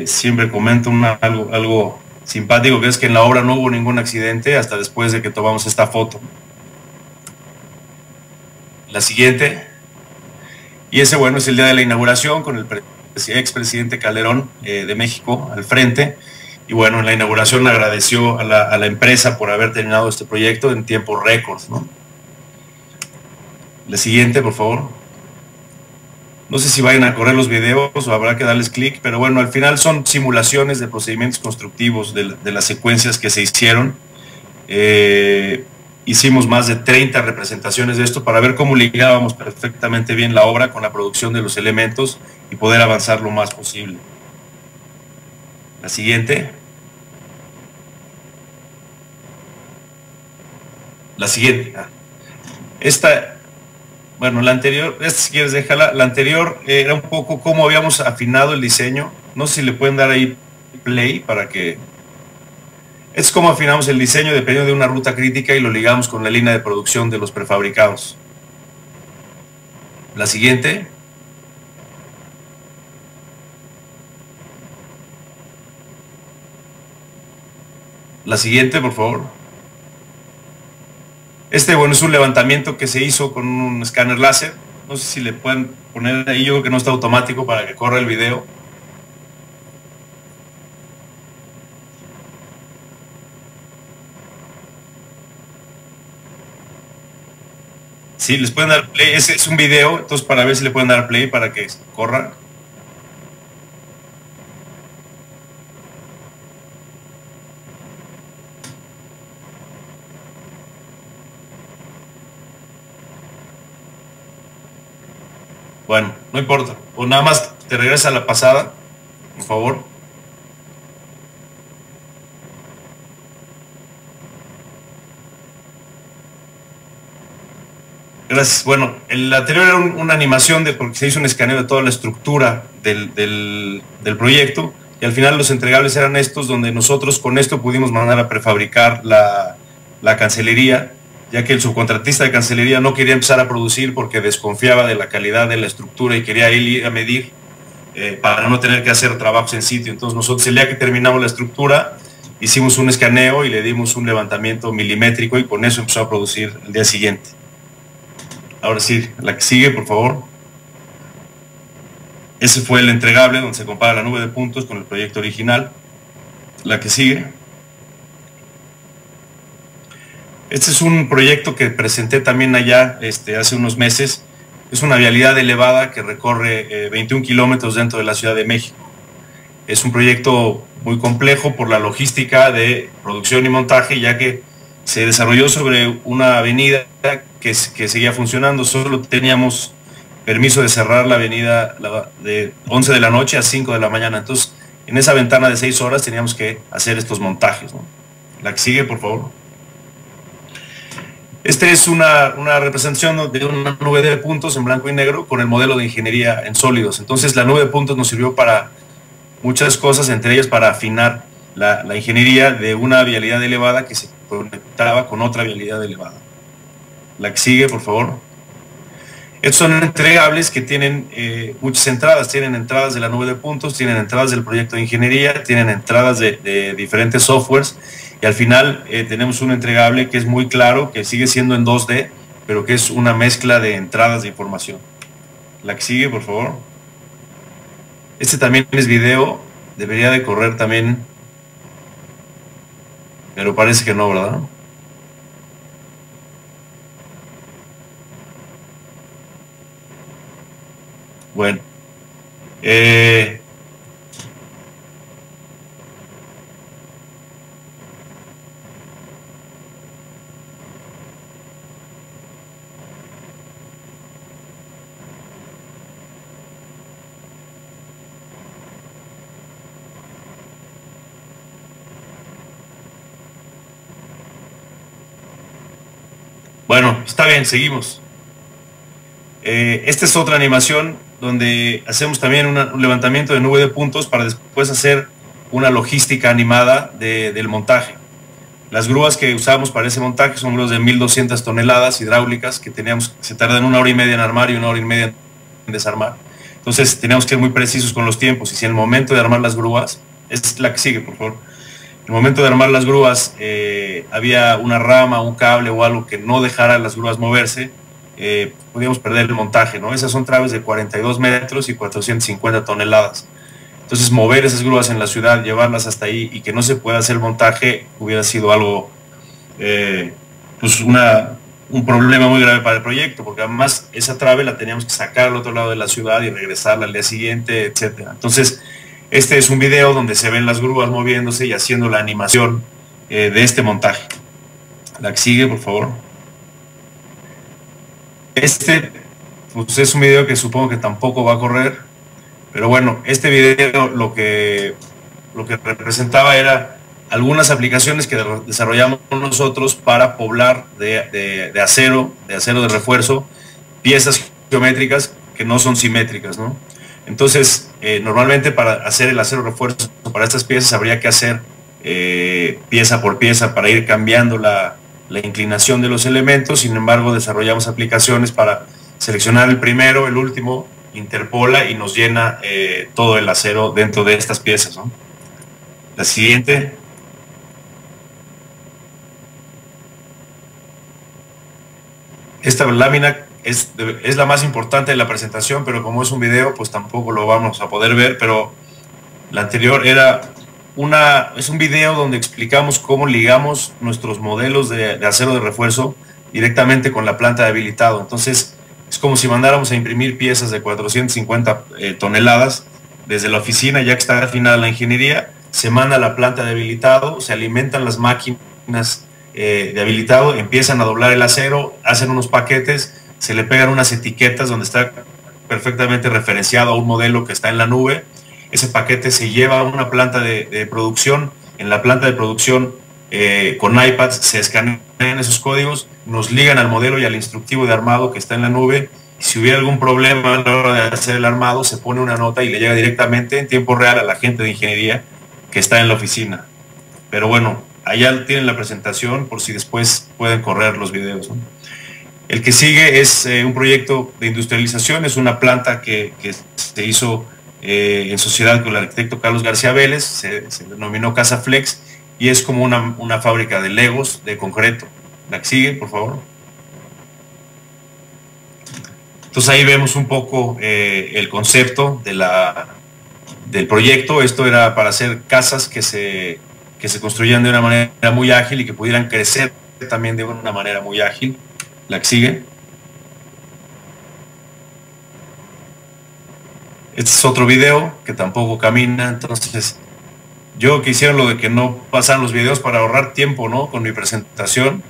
Siempre comento algo simpático, que es que en la obra no hubo ningún accidente hasta después de que tomamos esta foto. La siguiente. Y ese, bueno, es el día de la inauguración con el expresidente Calderón de México al frente. Y bueno, en la inauguración agradeció a la empresa por haber terminado este proyecto en tiempo récord, ¿no? La siguiente, por favor. No sé si vayan a correr los videos o habrá que darles clic, pero bueno, al final son simulaciones de procedimientos constructivos de las secuencias que se hicieron. Hicimos más de 30 representaciones de esto para ver cómo ligábamos perfectamente bien la obra con la producción de los elementos y poder avanzar lo más posible. La siguiente. La siguiente. Bueno, la anterior, si quieres déjala. La anterior era un poco cómo habíamos afinado el diseño. No sé si le pueden dar ahí play para que... Es como afinamos el diseño dependiendo de una ruta crítica y lo ligamos con la línea de producción de los prefabricados. La siguiente. La siguiente, por favor. Bueno, es un levantamiento que se hizo con un escáner láser. No sé si le pueden poner ahí, yo creo que no está automático para que corra el video. Sí, les pueden dar play. Es un video, entonces para ver si le pueden dar play para que corra. Bueno, no importa. O nada más te regresa a la pasada, por favor. Gracias. Bueno, el anterior era una animación porque se hizo un escaneo de toda la estructura del proyecto y al final los entregables eran estos, donde nosotros con esto pudimos mandar a prefabricar la cancelería, ya que el subcontratista de cancelería no quería empezar a producir porque desconfiaba de la calidad de la estructura y quería ir a medir para no tener que hacer trabajos en sitio. Entonces nosotros el día que terminamos la estructura hicimos un escaneo y le dimos un levantamiento milimétrico y con eso empezó a producir el día siguiente. Ahora sí, la que sigue, por favor. Ese fue el entregable donde se compara la nube de puntos con el proyecto original. La que sigue. Este es un proyecto que presenté también allá hace unos meses. Es una vialidad elevada que recorre 21 kilómetros dentro de la Ciudad de México. Es un proyecto muy complejo por la logística de producción y montaje, ya que se desarrolló sobre una avenida que seguía funcionando. Solo teníamos permiso de cerrar la avenida de 11 de la noche a 5 de la mañana. Entonces, en esa ventana de 6 horas teníamos que hacer estos montajes, ¿no? La que sigue, por favor. Es una representación de una nube de puntos en blanco y negro con el modelo de ingeniería en sólidos. Entonces la nube de puntos nos sirvió para muchas cosas, entre ellas para afinar la ingeniería de una vialidad elevada que se conectaba con otra vialidad elevada. La que sigue, por favor. Estos son entregables que tienen muchas entradas, tienen entradas de la nube de puntos, tienen entradas del proyecto de ingeniería, tienen entradas de diferentes softwares, y al final tenemos un entregable que es muy claro, que sigue siendo en 2D, pero que es una mezcla de entradas de información. La que sigue, por favor. Este también es video, debería de correr también, pero parece que no, ¿verdad? Bueno, bueno, está bien, seguimos. Esta es otra animación donde hacemos también un levantamiento de nube de puntos para después hacer una logística animada del montaje. Las grúas que usamos para ese montaje son grúas de 1200 toneladas hidráulicas que se tardan 1 hora y media en armar y 1 hora y media en desarmar. Entonces teníamos que ser muy precisos con los tiempos, y si en el momento de armar las grúas, es la que sigue, por favor. En el momento de armar las grúas había una rama, un cable o algo que no dejara las grúas moverse, podíamos perder el montaje, ¿no? Esas son traves de 42 metros y 450 toneladas. Entonces mover esas grúas en la ciudad, llevarlas hasta ahí y que no se pueda hacer montaje, hubiera sido algo, pues un problema muy grave para el proyecto, porque además esa trave la teníamos que sacar al otro lado de la ciudad y regresarla al día siguiente, etcétera. Entonces, este es un video donde se ven las grúas moviéndose y haciendo la animación de este montaje. La que sigue, por favor. Este, pues es un video que supongo que tampoco va a correr, pero bueno, este video lo que representaba era algunas aplicaciones que desarrollamos nosotros para poblar de acero de refuerzo, piezas geométricas que no son simétricas, ¿no? Entonces, normalmente para hacer el acero refuerzo para estas piezas habría que hacer pieza por pieza para ir cambiando la inclinación de los elementos. Sin embargo, desarrollamos aplicaciones para seleccionar el primero, el último, interpola y nos llena todo el acero dentro de estas piezas, ¿no? La siguiente. Esta lámina es la más importante de la presentación, pero como es un video, pues tampoco lo vamos a poder ver, pero la anterior es un video donde explicamos cómo ligamos nuestros modelos de acero de refuerzo directamente con la planta de habilitado. Entonces, es como si mandáramos a imprimir piezas de 450 toneladas desde la oficina, ya que está afinada la ingeniería, se manda a la planta de habilitado, se alimentan las máquinas de habilitado, empiezan a doblar el acero, hacen unos paquetes, se le pegan unas etiquetas donde está perfectamente referenciado a un modelo que está en la nube. Ese paquete se lleva a una planta de producción. En la planta de producción, con iPads, se escanean esos códigos, nos ligan al modelo y al instructivo de armado que está en la nube. Si hubiera algún problema a la hora de hacer el armado, se pone una nota y le llega directamente en tiempo real a la gente de ingeniería que está en la oficina. Pero bueno, allá tienen la presentación por si después pueden correr los videos, ¿no? El que sigue es un proyecto de industrialización, es una planta que se hizo en sociedad con el arquitecto Carlos García Vélez, se denominó Casa Flex, y es como una fábrica de legos de concreto. La que sigue, por favor. Entonces ahí vemos un poco el concepto del proyecto. Esto era para hacer casas que se construían de una manera muy ágil y que pudieran crecer también de una manera muy ágil. La que sigue. Este es otro video que tampoco camina. Entonces, yo quisiera lo de que no pasaran los videos para ahorrar tiempo, ¿no? Con mi presentación.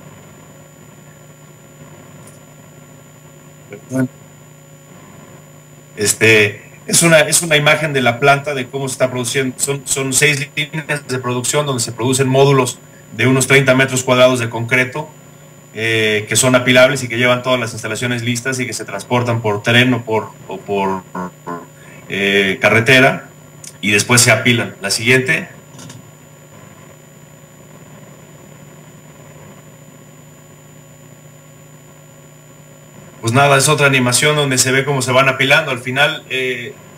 Es una imagen de la planta, de cómo se está produciendo. Son 6 líneas de producción donde se producen módulos de unos 30 metros cuadrados de concreto, que son apilables y que llevan todas las instalaciones listas y que se transportan por tren o por carretera y después se apilan. La siguiente. pues nada, es otra animación donde se ve cómo se van apilando. Al final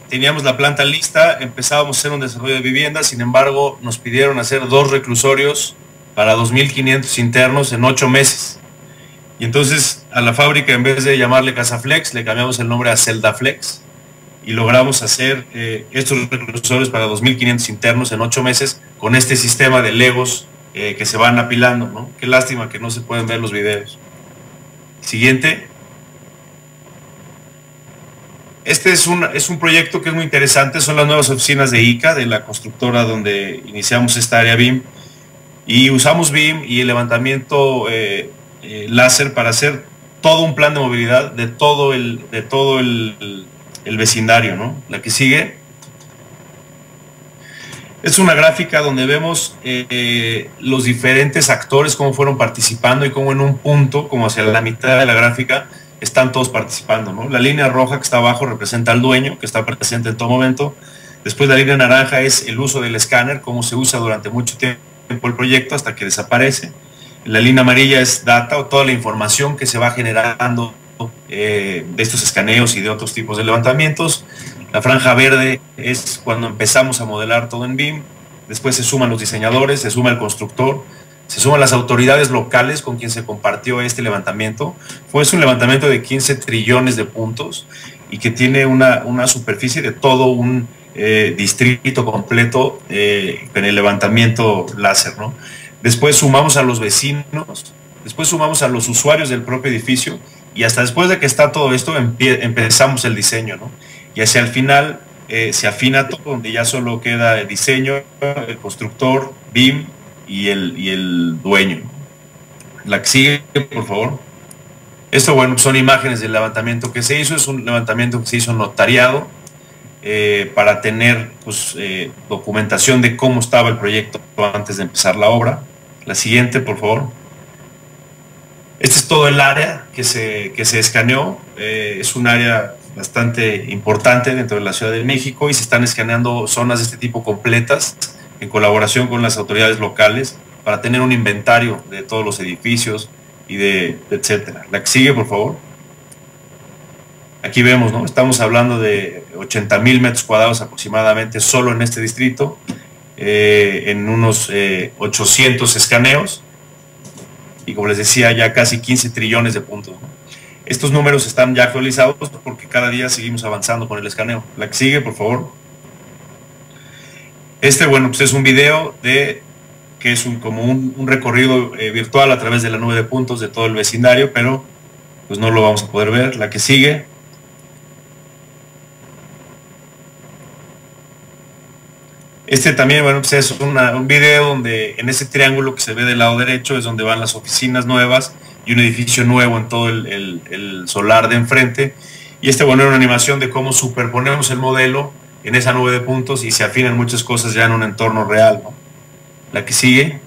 teníamos la planta lista, empezábamos a hacer un desarrollo de viviendas, sin embargo nos pidieron hacer 2 reclusorios para 2.500 internos en 8 meses. Y entonces a la fábrica, en vez de llamarle Casaflex, le cambiamos el nombre a Celdaflex y logramos hacer estos reclusorios para 2.500 internos en 8 meses con este sistema de legos que se van apilando, ¿no? Qué lástima que no se pueden ver los videos. Siguiente. Este es un proyecto que es muy interesante, son las nuevas oficinas de ICA, de la constructora donde iniciamos esta área BIM, y usamos BIM y el levantamiento láser para hacer todo un plan de movilidad de todo el vecindario, ¿no? La que sigue. Es una gráfica donde vemos los diferentes actores, cómo fueron participando y cómo en un punto, como hacia la mitad de la gráfica, están todos participando, ¿no? La línea roja que está abajo representa al dueño, que está presente en todo momento. Después la línea naranja es el uso del escáner, cómo se usa durante mucho tiempo el proyecto hasta que desaparece. La línea amarilla es data, o toda la información que se va generando de estos escaneos y de otros tipos de levantamientos. La franja verde es cuando empezamos a modelar todo en BIM. Después se suman los diseñadores, se suma el constructor, se suman las autoridades locales con quien se compartió este levantamiento. Fue un levantamiento de 15 trillones de puntos y que tiene una superficie de todo un distrito completo en el levantamiento láser, ¿no? Después sumamos a los vecinos, después sumamos a los usuarios del propio edificio y hasta después de que está todo esto empezamos el diseño, ¿no? Y hacia el final se afina todo, donde ya solo queda el diseño, el constructor, BIM y el dueño. La que sigue, por favor. Esto, bueno, son imágenes del levantamiento que se hizo. Es un levantamiento que se hizo notariado para tener pues, documentación de cómo estaba el proyecto antes de empezar la obra. La siguiente, por favor. Este es todo el área que se escaneó. Es un área bastante importante dentro de la Ciudad de México y se están escaneando zonas de este tipo completas en colaboración con las autoridades locales para tener un inventario de todos los edificios y de etcétera. La que sigue, por favor. Aquí vemos, ¿no? Estamos hablando de 80,000 metros cuadrados aproximadamente solo en este distrito, en unos 800 escaneos y, como les decía, ya casi 15 trillones de puntos, ¿no? Estos números están ya actualizados porque cada día seguimos avanzando con el escaneo. La que sigue, por favor. Bueno, pues es un video que es como un recorrido virtual a través de la nube de puntos de todo el vecindario, pero pues no lo vamos a poder ver. La que sigue. También, bueno, pues es un video donde en ese triángulo que se ve del lado derecho es donde van las oficinas nuevas y un edificio nuevo en todo el solar de enfrente. Y bueno, era una animación de cómo superponemos el modelo en esa nube de puntos y se afinan muchas cosas ya en un entorno real, ¿no? La que sigue.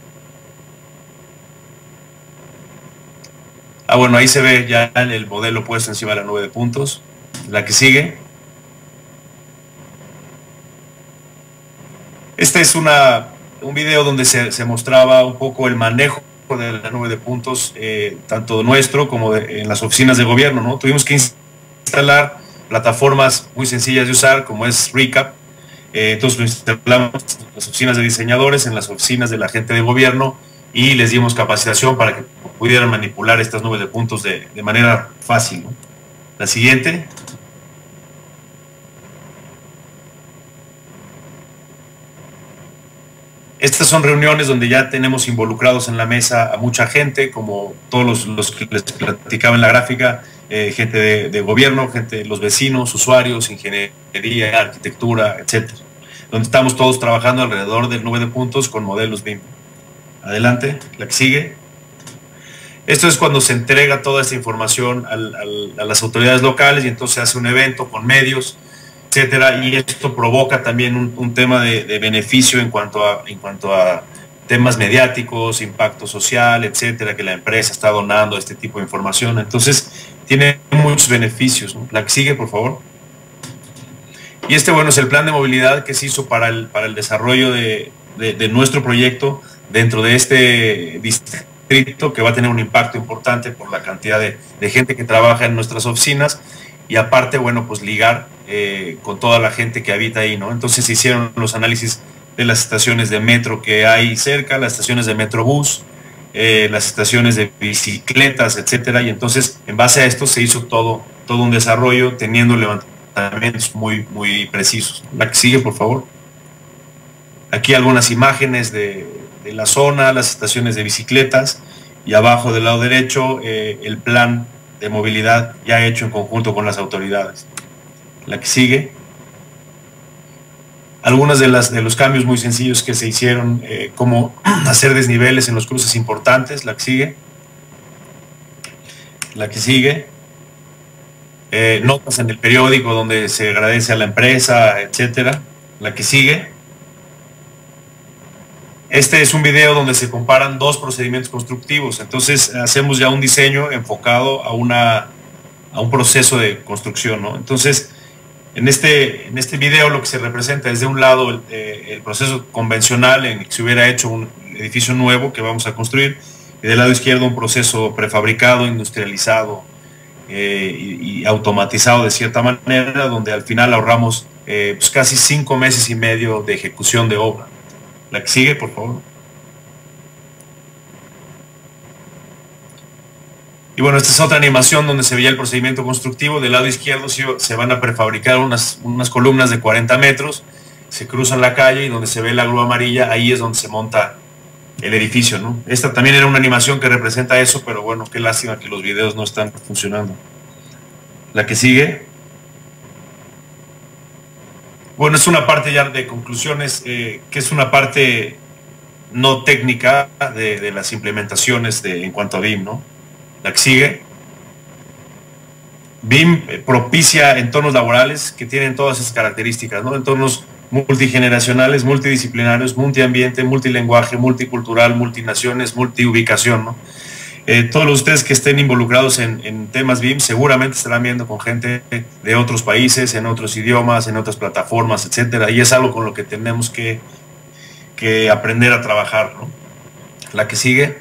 Bueno, ahí se ve ya el modelo puesto encima de la nube de puntos. La que sigue. Este es un video donde se mostraba un poco el manejo de la nube de puntos, tanto nuestro como en las oficinas de gobierno, ¿no? Tuvimos que instalar plataformas muy sencillas de usar, como es Recap. Entonces lo instalamos en las oficinas de diseñadores, en las oficinas de la gente de gobierno, y les dimos capacitación para que pudieran manipular estas nubes de puntos de manera fácil, ¿no? La siguiente. Estas son reuniones donde ya tenemos involucrados en la mesa a mucha gente, como todos los que les platicaba en la gráfica, gente de gobierno, los vecinos, usuarios, ingeniería, arquitectura, etcétera. Donde estamos todos trabajando alrededor del nube de puntos con modelos BIM. Adelante, la que sigue. Esto es cuando se entrega toda esta información a las autoridades locales y entonces se hace un evento con medios, etcétera, y esto provoca también un tema de beneficio en cuanto a temas mediáticos, impacto social, etcétera, que la empresa está donando este tipo de información. Entonces tiene muchos beneficios, ¿no? La que sigue, por favor. Y bueno, es el plan de movilidad que se hizo para el desarrollo de nuestro proyecto dentro de este distrito distrito, que va a tener un impacto importante por la cantidad de gente que trabaja en nuestras oficinas, y aparte, bueno, pues ligar con toda la gente que habita ahí, ¿no? Entonces se hicieron los análisis de las estaciones de metro que hay cerca, las estaciones de metrobús, las estaciones de bicicletas, etcétera, y entonces en base a esto se hizo todo un desarrollo teniendo levantamientos muy precisos. La que sigue, por favor. Aquí algunas imágenes de la zona, las estaciones de bicicletas, y abajo del lado derecho el plan de movilidad ya hecho en conjunto con las autoridades. La que sigue. Algunas de los cambios muy sencillos que se hicieron, como hacer desniveles en los cruces importantes. La que sigue. La que sigue. Notas en el periódico donde se agradece a la empresa, etcétera. La que sigue. Este es un video donde se comparan dos procedimientos constructivos. Entonces hacemos ya un diseño enfocado a un proceso de construcción, ¿no? Entonces, en este video lo que se representa es de un lado el proceso convencional en el que se hubiera hecho un edificio nuevo que vamos a construir, y del lado izquierdo un proceso prefabricado, industrializado y automatizado de cierta manera, donde al final ahorramos pues casi 5 meses y medio de ejecución de obra. La que sigue, por favor. Y bueno, esta es otra animación donde se veía el procedimiento constructivo. Del lado izquierdo se van a prefabricar unas columnas de 40 metros, se cruzan la calle, y donde se ve la grúa amarilla, ahí es donde se monta el edificio, ¿no? Esta también era una animación que representa eso, pero bueno, qué lástima que los videos no están funcionando. La que sigue. Bueno, es una parte ya de conclusiones, que es una parte no técnica de las implementaciones en cuanto a BIM, ¿no? La que sigue. BIM propicia entornos laborales que tienen todas esas características, ¿no? Entornos multigeneracionales, multidisciplinarios, multiambiente, multilenguaje, multicultural, multinaciones, multiubicación, ¿no? Todos ustedes que estén involucrados en temas BIM seguramente estarán viendo con gente de otros países, en otros idiomas, en otras plataformas, etcétera, y es algo con lo que tenemos que aprender a trabajar, ¿no? La que sigue.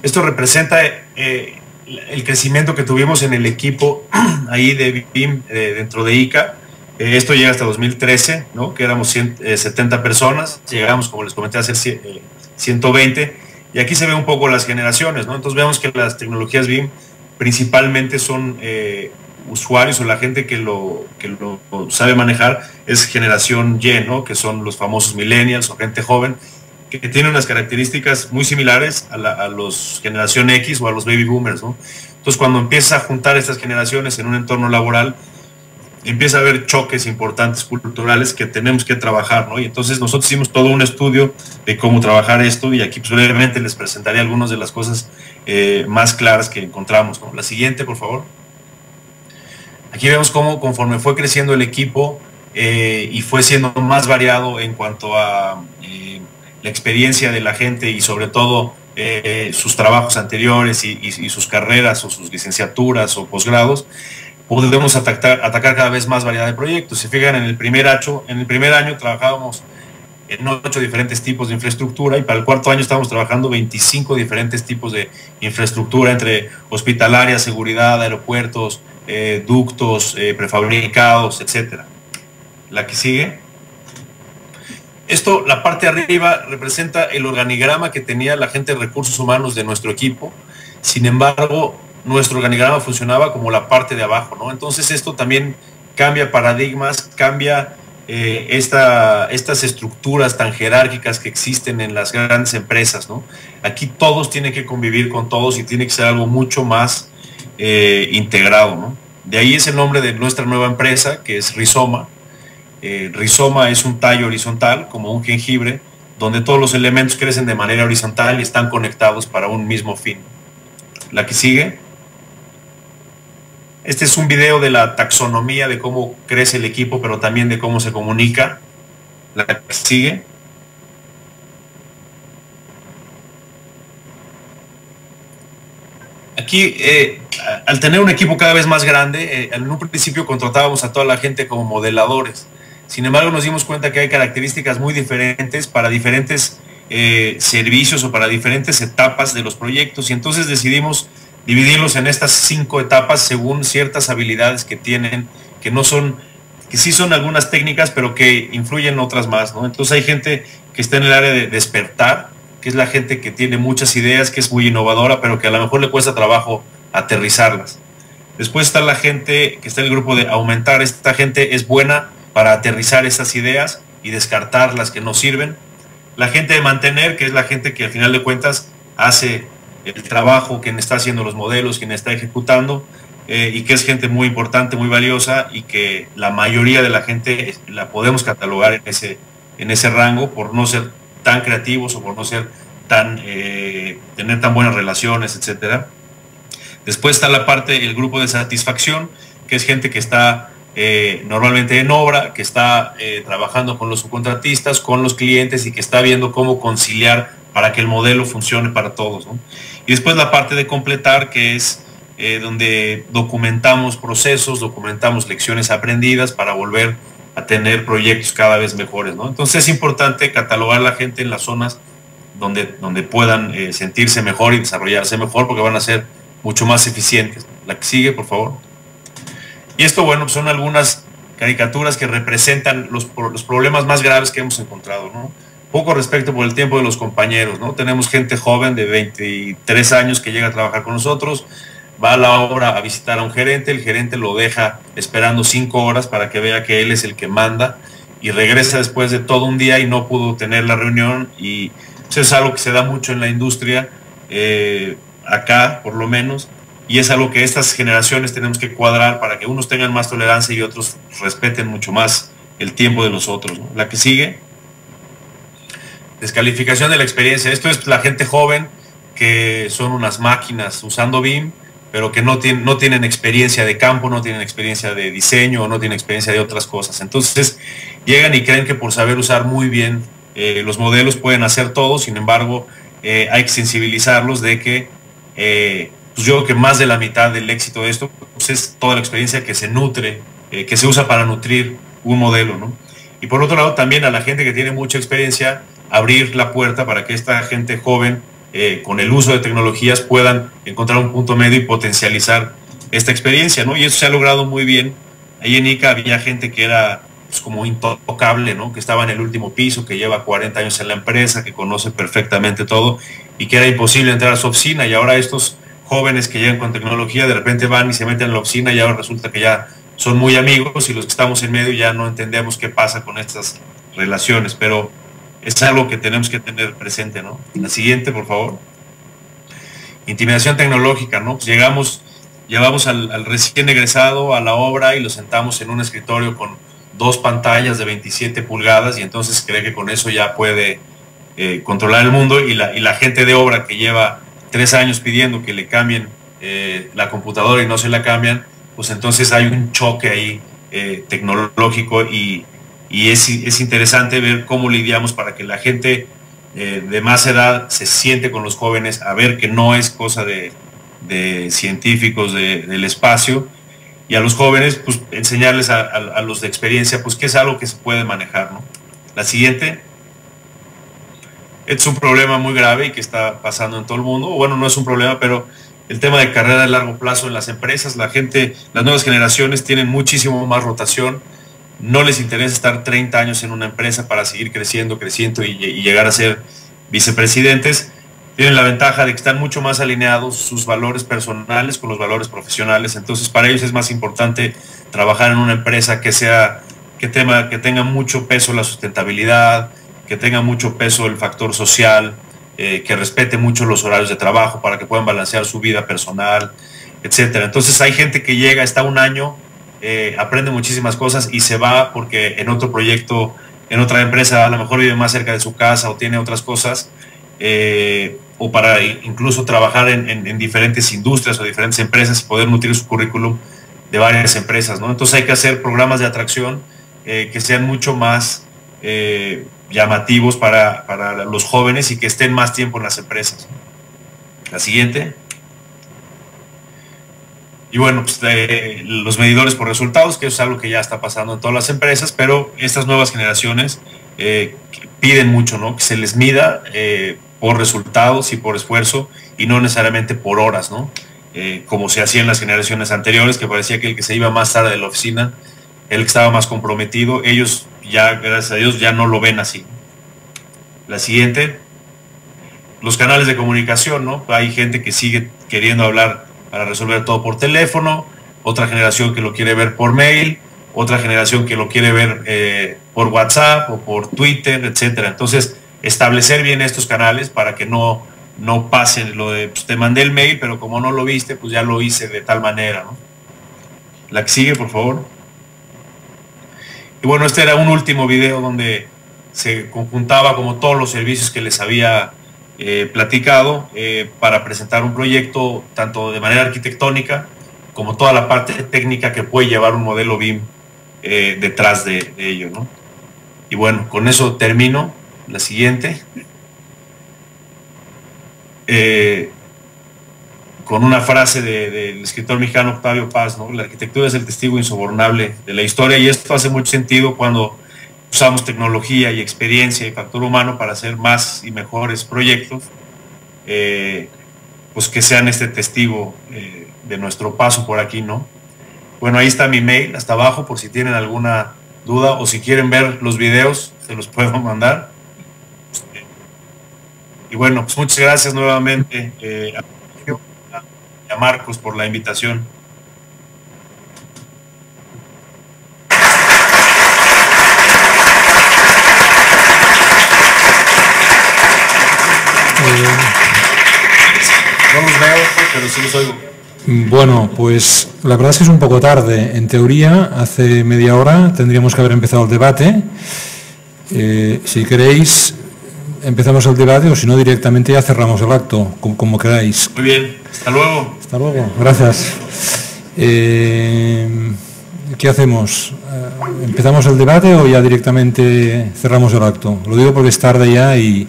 Esto representa el crecimiento que tuvimos en el equipo ahí de BIM dentro de ICA. Esto llega hasta 2013, ¿no? Que éramos 70 personas, llegamos, como les comenté, a ser 120. Y aquí se ve un poco las generaciones, ¿no? Entonces vemos que las tecnologías BIM principalmente son usuarios, o la gente que lo sabe manejar es generación Y, ¿no? Que son los famosos millennials o gente joven, que tienen unas características muy similares a los generación X o a los baby boomers, ¿no? Entonces cuando empieza a juntar estas generaciones en un entorno laboral, empieza a haber choques importantes culturales que tenemos que trabajar, ¿no? Y entonces nosotros hicimos todo un estudio de cómo trabajar esto, y aquí pues, brevemente les presentaré algunas de las cosas más claras que encontramos, ¿no? La siguiente, por favor. Aquí vemos cómo conforme fue creciendo el equipo y fue siendo más variado en cuanto a la experiencia de la gente, y sobre todo sus trabajos anteriores y sus carreras o sus licenciaturas o posgrados, podemos atacar cada vez más variedad de proyectos. Si fijan, en el primer año trabajábamos en 8 diferentes tipos de infraestructura, y para el cuarto año estamos trabajando 25 diferentes tipos de infraestructura, entre hospitalaria, seguridad, aeropuertos, ductos, prefabricados, etcétera. La que sigue. Esto, la parte de arriba, representa el organigrama que tenía la gente de recursos humanos de nuestro equipo. Sin embargo, nuestro organigrama funcionaba como la parte de abajo, ¿no? Entonces esto también cambia paradigmas, cambia estas estructuras tan jerárquicas que existen en las grandes empresas, ¿no? Aquí todos tienen que convivir con todos, y tiene que ser algo mucho más integrado, ¿no? De ahí es el nombre de nuestra nueva empresa, que es Rizoma. Rizoma es un tallo horizontal, como un jengibre, donde todos los elementos crecen de manera horizontal y están conectados para un mismo fin. La que sigue. Este es un video de la taxonomía de cómo crece el equipo, pero también de cómo se comunica. La que sigue. Aquí, al tener un equipo cada vez más grande, en un principio contratábamos a toda la gente como modeladores. Sin embargo, nos dimos cuenta que hay características muy diferentes para diferentes servicios o para diferentes etapas de los proyectos, y entonces decidimos dividirlos en estas 5 etapas según ciertas habilidades que tienen, que no son, que sí son algunas técnicas, pero que influyen en otras más, ¿no? Entonces hay gente que está en el área de despertar, que es la gente que tiene muchas ideas, que es muy innovadora, pero que a lo mejor le cuesta trabajo aterrizarlas. Después está la gente que está en el grupo de aumentar. Esta gente es buena para aterrizar esas ideas y descartar las que no sirven. La gente de mantener, que es la gente que al final de cuentas hace el trabajo, quien está haciendo los modelos, quien está ejecutando, y que es gente muy importante, muy valiosa, y que la mayoría de la gente la podemos catalogar en ese rango por no ser tan creativos o por no ser tener tan buenas relaciones, etcétera. Después está la parte, el grupo de satisfacción, que es gente que está normalmente en obra, que está trabajando con los subcontratistas, con los clientes, y que está viendo cómo conciliar para que el modelo funcione para todos, ¿no? Y después la parte de completar, que es donde documentamos procesos, documentamos lecciones aprendidas para volver a tener proyectos cada vez mejores, ¿no? Entonces es importante catalogar a la gente en las zonas donde puedan sentirse mejor y desarrollarse mejor, porque van a ser mucho más eficientes. La que sigue, por favor. Y esto, bueno, son algunas caricaturas que representan los problemas más graves que hemos encontrado, ¿no? Poco respecto por el tiempo de los compañeros, ¿no? Tenemos gente joven de 23 años que llega a trabajar con nosotros, va a la obra a visitar a un gerente, el gerente lo deja esperando 5 horas para que vea que él es el que manda, y regresa después de todo un día y no pudo tener la reunión, y eso es algo que se da mucho en la industria, acá por lo menos, y es algo que estas generaciones tenemos que cuadrar para que unos tengan más tolerancia y otros respeten mucho más el tiempo de los otros, ¿no? La que sigue. Descalificación de la experiencia. Esto es la gente joven que son unas máquinas usando BIM, pero que no tienen experiencia de campo, no tienen experiencia de diseño, o no tienen experiencia de otras cosas. Entonces llegan y creen que por saber usar muy bien los modelos pueden hacer todo. Sin embargo, hay que sensibilizarlos de que pues yo creo que más de la mitad del éxito de esto pues es toda la experiencia que se nutre, que se usa para nutrir un modelo, ¿no? Y por otro lado, también a la gente que tiene mucha experiencia, abrir la puerta para que esta gente joven, con el uso de tecnologías, puedan encontrar un punto medio y potencializar esta experiencia, ¿no? Y eso se ha logrado muy bien. Ahí en ICA había gente que era pues, como intocable, ¿no? Que estaba en el último piso, que lleva 40 años en la empresa, que conoce perfectamente todo, y que era imposible entrar a su oficina. Y ahora estos jóvenes que llegan con tecnología de repente van y se meten en la oficina, y ahora resulta que ya son muy amigos, y los que estamos en medio ya no entendemos qué pasa con estas relaciones, pero es algo que tenemos que tener presente, ¿no? La siguiente, por favor. Intimidación tecnológica, ¿no? Pues llevamos al recién egresado a la obra y lo sentamos en un escritorio con 2 pantallas de 27 pulgadas, y entonces cree que con eso ya puede controlar el mundo, y la gente de obra que lleva 3 años pidiendo que le cambien la computadora y no se la cambian, pues entonces hay un choque ahí tecnológico, y es interesante ver cómo lidiamos para que la gente de más edad se siente con los jóvenes a ver que no es cosa de científicos del espacio, y a los jóvenes pues enseñarles a los de experiencia pues que es algo que se puede manejar, ¿no? La siguiente. Es un problema muy grave y que está pasando en todo el mundo. Bueno, no es un problema, pero el tema de carrera de largo plazo en las empresas, las nuevas generaciones tienen muchísimo más rotación. No les interesa estar 30 años en una empresa para seguir creciendo y llegar a ser vicepresidentes. Tienen la ventaja de que están mucho más alineados sus valores personales con los valores profesionales. Entonces, para ellos es más importante trabajar en una empresa que tenga mucho peso la sustentabilidad, que tenga mucho peso el factor social, que respete mucho los horarios de trabajo para que puedan balancear su vida personal, etcétera. Entonces hay gente que llega, está un año, aprende muchísimas cosas y se va porque en otro proyecto, en otra empresa, a lo mejor vive más cerca de su casa o tiene otras cosas, o para incluso trabajar en diferentes industrias o diferentes empresas y poder nutrir su currículum de varias empresas, ¿no? Entonces hay que hacer programas de atracción que sean mucho más llamativos para los jóvenes y que estén más tiempo en las empresas. La siguiente. Y bueno, pues, los medidores por resultados, que es algo que ya está pasando en todas las empresas, pero estas nuevas generaciones piden mucho, ¿no? Que se les mida por resultados y por esfuerzo y no necesariamente por horas, ¿no? Como se hacía en las generaciones anteriores, que parecía que el que se iba más tarde de la oficina, el que estaba más comprometido, ellos ya, gracias a Dios, ya no lo ven así. La siguiente, los canales de comunicación, ¿no? Hay gente que sigue queriendo hablar para resolver todo por teléfono, otra generación que lo quiere ver por mail, otra generación que lo quiere ver por WhatsApp o por Twitter, etcétera. Entonces, establecer bien estos canales para que no pasen lo de, pues, te mandé el mail, pero como no lo viste, pues ya lo hice de tal manera, ¿no? La que sigue, por favor. Y bueno, este era un último video donde se conjuntaba como todos los servicios que les había platicado para presentar un proyecto tanto de manera arquitectónica como toda la parte técnica que puede llevar un modelo BIM detrás de ello, ¿no? Y bueno, con eso termino. La siguiente. Con una frase del escritor mexicano Octavio Paz, ¿no? La arquitectura es el testigo insobornable de la historia, y esto hace mucho sentido cuando usamos tecnología y experiencia y factor humano para hacer más y mejores proyectos, pues que sean este testigo de nuestro paso por aquí, ¿no? Bueno, ahí está mi mail, hasta abajo, por si tienen alguna duda o si quieren ver los videos, se los puedo mandar. Y bueno, pues muchas gracias nuevamente a Marcos por la invitación. No los veo, pero sí los oigo.
Bueno, pues la verdad es que es un poco tarde. En teoría, hace media hora tendríamos que haber empezado el debate. Si queréis, empezamos el debate, o si no, directamente ya cerramos el acto, como queráis.
Muy bien, hasta luego.
Hasta luego, gracias. ¿Qué hacemos? ¿Empezamos el debate o ya directamente cerramos el acto? Lo digo porque es tarde ya y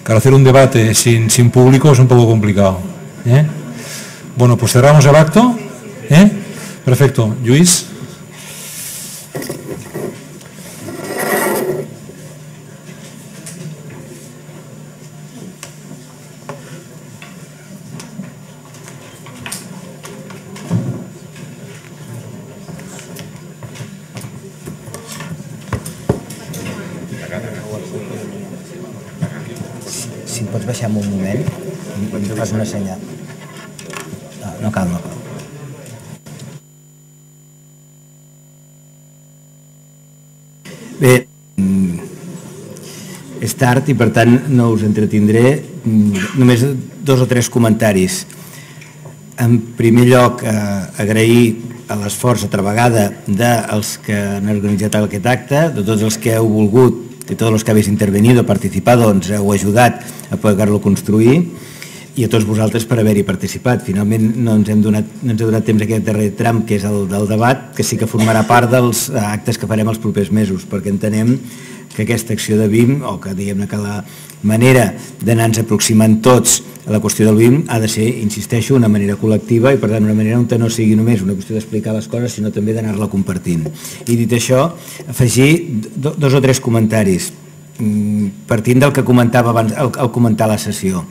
claro, hacer un debate sin público es un poco complicado. Bueno, pues cerramos el acto. Perfecto. Lluís.
Si em pots baixar un moment i em fas una senyal. No cal, no cal. Bé, és tard i per tant no us entretindré. Només 2 o 3 comentaris. En primer lloc, agrair l'esforç altra vegada dels que han organitzat aquest acte, de tots els que heu volgut, de tots els que habéis intervenido, participado, ens heu ajudat a poder-lo construir, i a tots vosaltres per haver-hi participat. Finalment no ens heu donat temps aquest darrer tram, que és el del debat, que sí que formarà part dels actes que farem els propers mesos, perquè entenem que aquesta acció de BIM, o que diguem-ne que la manera d'anar-nos aproximant tots a la qüestió del BIM ha de ser, insisteixo, una manera col·lectiva i per tant una manera on no sigui només una qüestió d'explicar les coses, sinó també d'anar-la compartint. I dit això, afegir 2 o 3 comentaris, partint del que comentava abans, al comentar la sessió.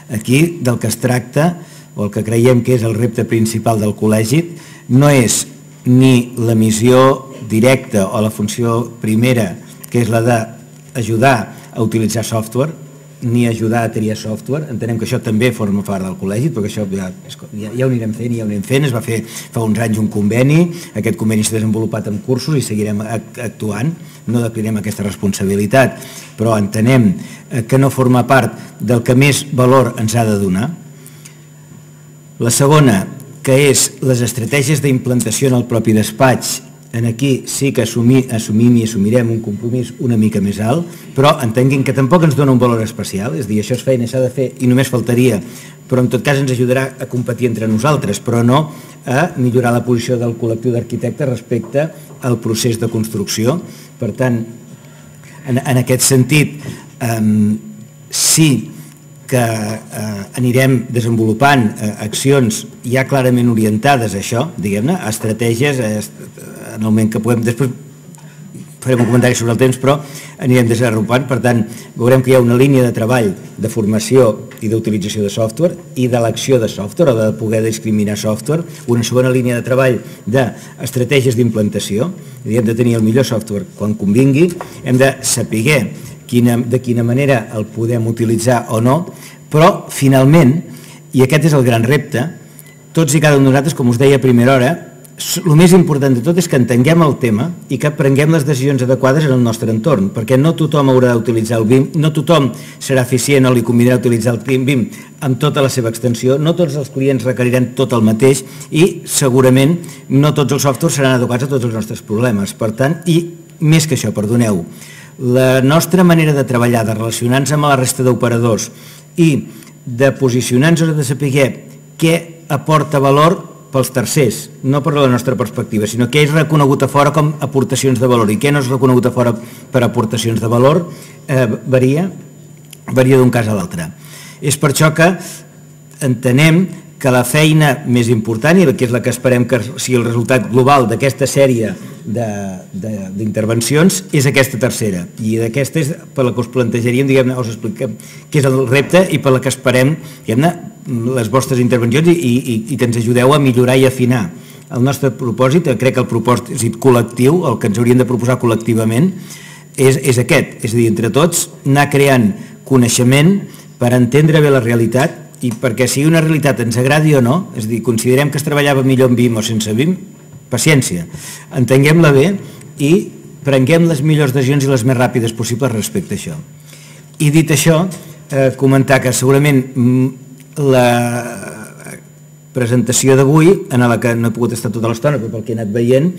Aquí del que es tracta, o el que creiem que és el repte principal del col·legi, no és ni la missió directa o la funció primera, que és la d'ajudar a utilitzar software, ni ajudar a triar software. Entenem que això també forma part del col·legi, perquè això ja ho anirem fent, es va fer fa uns anys un conveni, aquest conveni s'ha desenvolupat en cursos i seguirem actuant, no declinem aquesta responsabilitat, però entenem que no forma part del que més valor ens ha de donar. La segona, que és les estratègies d'implantació en el propi despatx. Aquí sí que assumim i assumirem un compromís una mica més alt, però entenguin que tampoc ens dona un valor especial, és a dir, això és feina, s'ha de fer i només faltaria, però en tot cas ens ajudarà a competir entre nosaltres, però no a millorar la posició del col·lectiu d'arquitectes respecte al procés de construcció. Per tant, en aquest sentit, sí que anirem desenvolupant accions ja clarament orientades a això, diguem-ne, a estratègies, en el moment que puguem. Després farem un comentari sobre el temps, però anirem desenvolupant. Per tant, veurem que hi ha una línia de treball de formació i d'utilització de software i d'elecció de software, o de poder discriminar software, una segona línia de treball d'estratègies d'implantació, hem de tenir el millor software quan convingui, hem de saber de quina manera el podem utilitzar o no, però finalment, i aquest és el gran repte, tots i cada un de nosaltres, com us deia a primera hora, el més important de tot és que entenguem el tema i que prenguem les decisions adequades en el nostre entorn, perquè no tothom haurà d'utilitzar el BIM, no tothom serà eficient o li convindrà utilitzar el BIM amb tota la seva extensió, no tots els clients requeriran tot el mateix i segurament no tots els softwares seran adequats a tots els nostres problemes. Per tant, i més que això, perdoneu, la nostra manera de treballar, de relacionar-nos amb la resta d'operadors i de posicionar-nos, de saber què aporta valor pels tercers, no per la nostra perspectiva, sinó què és reconegut a fora com aportacions de valor i què no és reconegut a fora per aportacions de valor, varia d'un cas a l'altre. És per això que entenem que la feina més important, i que és la que esperem que sigui el resultat global d'aquesta sèrie d'intervencions, és aquesta tercera. I d'aquesta és per la que us plantejaríem, us expliquem què és el repte i per la que esperem les vostres intervencions i que ens ajudeu a millorar i afinar. El nostre propòsit, crec que el propòsit col·lectiu, el que ens hauríem de proposar col·lectivament, és aquest, és a dir, entre tots, anar creant coneixement per entendre bé la realitat i perquè sigui una realitat ens agradi o no, és a dir, considerem que es treballava millor amb BIM o sense BIM, paciència, entenguem-la bé i prenguem les millors decisions i les més ràpides possibles respecte a això. I dit això, comentar que segurament la presentació d'avui, en la que no he pogut estar tota l'estona, però pel que he anat veient,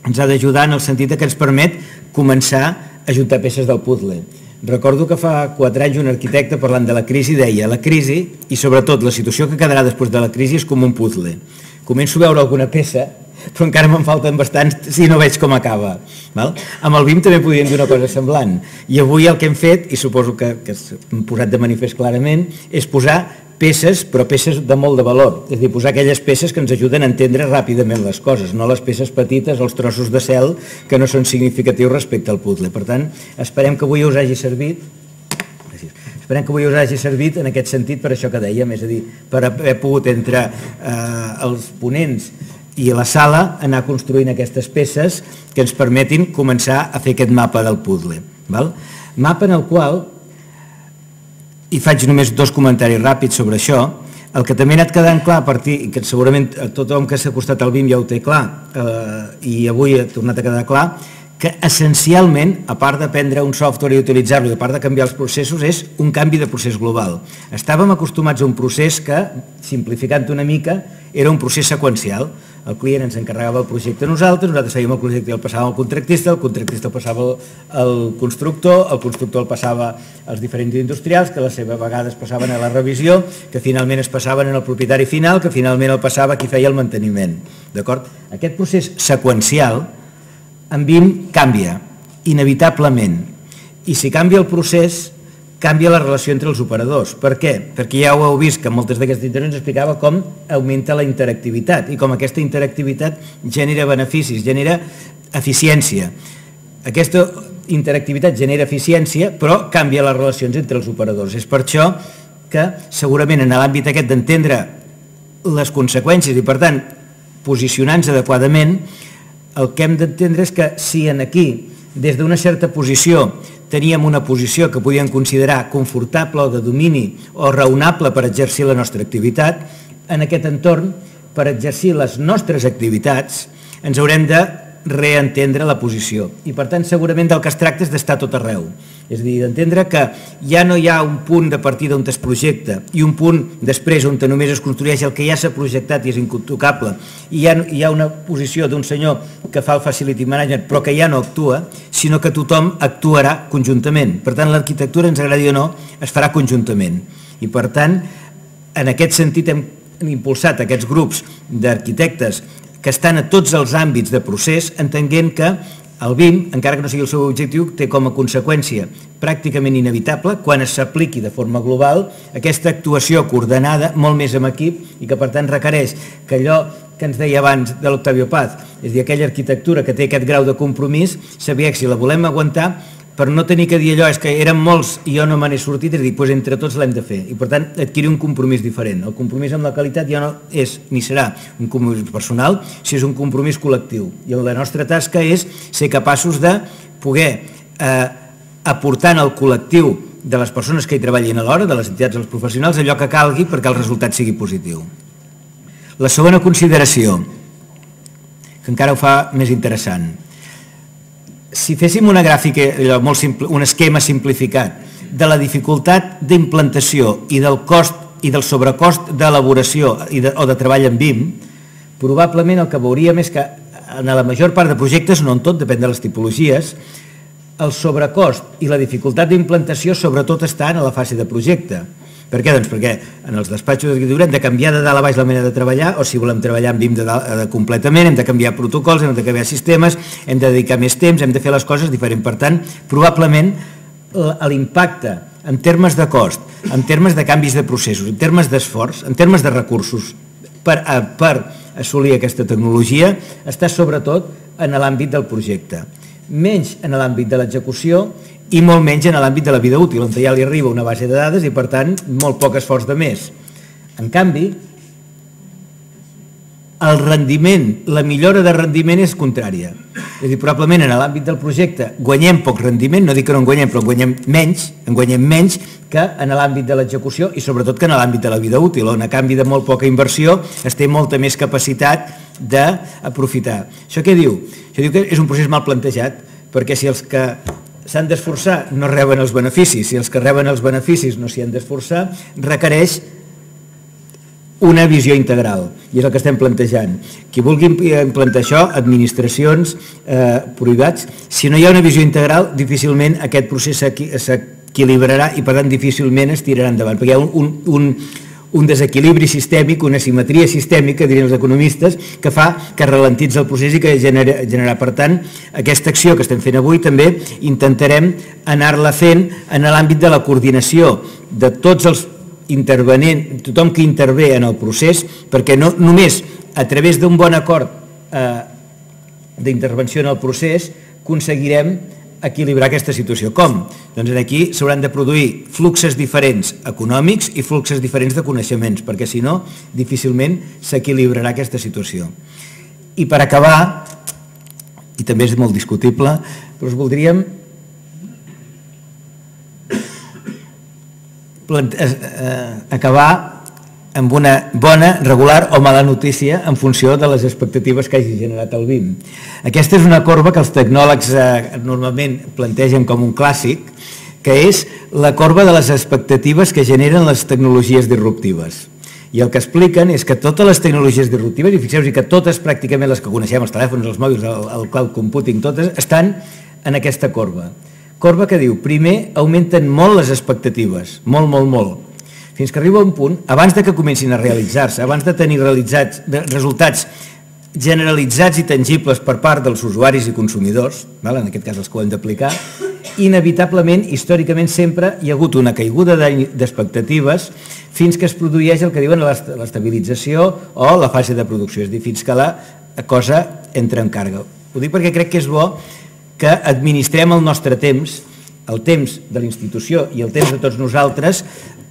ens ha d'ajudar en el sentit que ens permet començar a juntar peces del puzzle. Recordo que fa 4 anys un arquitecte parlant de la crisi deia la crisi i sobretot la situació que quedarà després de la crisi és com un puzzle. Començo a veure alguna peça, però encara me'n falten bastants si no veig com acaba. Amb el BIM també podríem dir una cosa semblant. I avui el que hem fet, i suposo que hem posat de manifest clarament, és posar peces, però peces de molt de valor. És a dir, posar aquelles peces que ens ajuden a entendre ràpidament les coses, no les peces petites, els trossos de cel que no són significatius respecte al puzzle. Per tant, esperem que avui us hagi servit en aquest sentit per això que dèiem, és a dir, per haver pogut entre els ponents i a la sala anar construint aquestes peces que ens permetin començar a fer aquest mapa del puzzle. Mapa en el qual, i faig només 2 comentaris ràpids sobre això, el que també ha anat quedant clar a partir, i que segurament tothom que s'ha acostat al BIM ja ho té clar, i avui ha tornat a quedar clar, que essencialment, a part d'aprendre un software i utilitzar-lo, i a part de canviar els processos, és un canvi de procés global. Estàvem acostumats a un procés que, simplificant una mica, era un procés seqüencial. El client ens encarregava el projecte a nosaltres fèiem el projecte i el passàvem al contractista el passava al constructor el passava als diferents industrials, que a la seva vegada es passaven a la revisió, que finalment es passaven al propietari final, que finalment el passava a qui feia el manteniment. D'acord? Aquest procés seqüencial en BIM canvia, inevitablement. I si canvia el procés, canvia la relació entre els operadors. Per què? Perquè ja ho heu vist que moltes d'aquestes intervencions explicava com augmenta la interactivitat i com aquesta interactivitat genera beneficis, genera eficiència. Aquesta interactivitat genera eficiència, però canvia les relacions entre els operadors. És per això que segurament en l'àmbit aquest d'entendre les conseqüències i per tant posicionar-nos adequadament, el que hem d'entendre és que si aquí des d'una certa posició teníem una posició que podíem considerar confortable o de domini o raonable per exercir la nostra activitat, en aquest entorn, per exercir les nostres activitats, ens haurem de reentendre la posició. I per tant, segurament del que es tracta és d'estar tot arreu. És a dir, d'entendre que ja no hi ha un punt de partida on es projecta i un punt després on només es construeix el que ja s'ha projectat i és intocable, i hi ha una posició d'un senyor que fa el facility management però que ja no actua, sinó que tothom actuarà conjuntament. Per tant, l'arquitectura, ens agradi o no, es farà conjuntament. I per tant, en aquest sentit hem impulsat aquests grups d'arquitectes que estan a tots els àmbits de procés, entenent que el BIM, encara que no sigui el seu objectiu, té com a conseqüència pràcticament inevitable, quan s'apliqui de forma global, aquesta actuació coordenada molt més amb equip i que per tant requereix que allò que ens deia abans de l'Octavio Paz, és a dir, aquella arquitectura que té aquest grau de compromís, saber que si la volem aguantar, per no tenir que dir allò, és que eren molts i jo no me n'he sortit, és dir, doncs entre tots l'hem de fer. I per tant, adquirir un compromís diferent. El compromís amb la qualitat ja no és ni serà un compromís personal, si és un compromís col·lectiu. I la nostra tasca és ser capaços de poder aportar al col·lectiu de les persones que hi treballin alhora, de les entitats dels professionals, allò que calgui perquè el resultat sigui positiu. La segona consideració, que encara ho fa més interessant. Si féssim una gràfica, un esquema simplificat de la dificultat d'implantació i del cost i del sobrecost d'elaboració o de treball en BIM, probablement el que veuríem és que en la major part de projectes, no en tot, depèn de les tipologies, el sobrecost i la dificultat d'implantació sobretot estan a la fase de projecte. Per què? Doncs perquè en els despatxos d'arquitectura hem de canviar de dalt a baix la manera de treballar, o si volem treballar en BIM completament, hem de canviar protocols, hem de canviar sistemes, hem de dedicar més temps, hem de fer les coses diferent. Per tant, probablement l'impacte en termes de cost, en termes de canvis de processos, en termes d'esforç, en termes de recursos per assolir aquesta tecnologia està sobretot en l'àmbit del projecte, menys en l'àmbit de l'execució i molt menys en l'àmbit de la vida útil, on ja li arriba una base de dades i, per tant, molt poc esforç de més. En canvi, el rendiment, la millora de rendiment és contrària. És a dir, probablement en l'àmbit del projecte guanyem poc rendiment, no dic que no en guanyem, però en guanyem menys que en l'àmbit de l'execució i sobretot que en l'àmbit de la vida útil, on a canvi de molt poca inversió es té molta més capacitat d'aprofitar. Això què diu? Això diu que és un procés mal plantejat, perquè si els que s'han d'esforçar no reben els beneficis, si els que reben els beneficis no s'hi han d'esforçar, requereix una visió integral, i és el que estem plantejant. Qui vulgui implantar això, administracions, privats, si no hi ha una visió integral, difícilment aquest procés s'equilibrarà i per tant difícilment es tirarà endavant, perquè hi ha un desequilibri sistèmic, una simetria sistèmica, dirien els economistes, que fa que ralentitza el procés i que generarà. Per tant, aquesta acció que estem fent avui també intentarem anar-la fent en l'àmbit de la coordinació de tots els intervenents, tothom que intervé en el procés, perquè no només a través d'un bon acord d'intervenció en el procés aconseguirem equilibrar aquesta situació. Com? Doncs aquí s'hauran de produir fluxos diferents econòmics i fluxos diferents de coneixements, perquè si no, difícilment s'equilibrarà aquesta situació. I per acabar, i també és molt discutible, però us voldríem acabar amb una bona, regular o mala notícia en funció de les expectatives que hagi generat el BIM. Aquesta és una corba que els tecnòlegs normalment plantegen com un clàssic, que és la corba de les expectatives que generen les tecnologies disruptives. I el que expliquen és que totes les tecnologies disruptives, i fixeu-vos que totes pràcticament les que coneixem, els telèfons, els mòbils, el cloud computing, totes estan en aquesta corba. Corba que diu, primer augmenten molt les expectatives, molt, molt, molt, fins que arriba un punt, abans de que comencin a realitzar-se, abans de tenir resultats generalitzats i tangibles per part dels usuaris i consumidors, en aquest cas els que ho hem d'aplicar, inevitablement, històricament, sempre hi ha hagut una caiguda d'expectatives fins que es produeix el que diuen l'estabilització o la fase de producció, és a dir, fins que la cosa entra en càrrega. Ho dic perquè crec que és bo que administrem el nostre temps, el temps de la institució i el temps de tots nosaltres,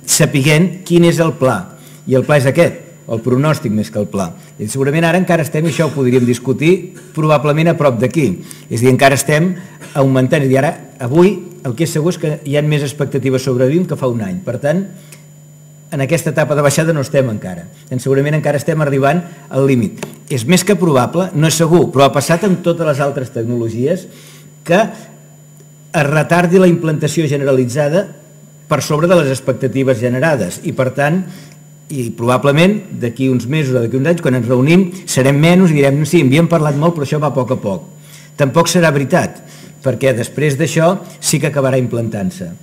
sapiguent quin és el pla. I el pla és aquest, el pronòstic més que el pla. I segurament ara encara estem, i això ho podríem discutir, probablement a prop d'aquí. És a dir, encara estem augmentant. És a dir, ara, avui, el que és segur és que hi ha més expectatives sobre BIM que fa un any. Per tant, en aquesta etapa de baixada no estem encara. Segurament encara estem arribant al límit. És més que probable, no és segur, però ha passat amb totes les altres tecnologies que es retardi la implantació generalitzada per sobre de les expectatives generades i, per tant, i probablement d'aquí uns mesos o d'aquí uns anys, quan ens reunim, serem menys i direm, sí, en havíem parlat molt, però això va a poc a poc. Tampoc serà veritat, perquè després d'això sí que acabarà implantant-se.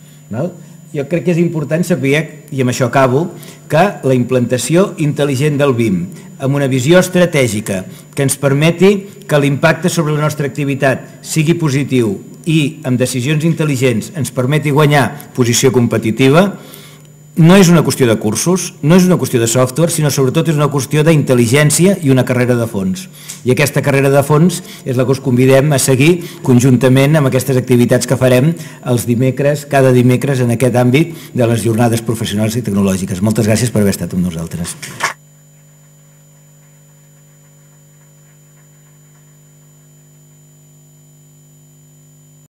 Jo crec que és important saber, i amb això acabo, que la implantació intel·ligent del BIM, amb una visió estratègica que ens permeti que l'impacte sobre la nostra activitat sigui positiu i amb decisions intel·ligents ens permeti guanyar posició competitiva, no és una qüestió de cursos, no és una qüestió de software, sinó sobretot és una qüestió d'intel·ligència i una carrera de fons. I aquesta carrera de fons és la que us convidem a seguir conjuntament amb aquestes activitats que farem els dimecres, cada dimecres en aquest àmbit de les jornades professionals i tecnològiques. Moltes gràcies per haver estat amb nosaltres.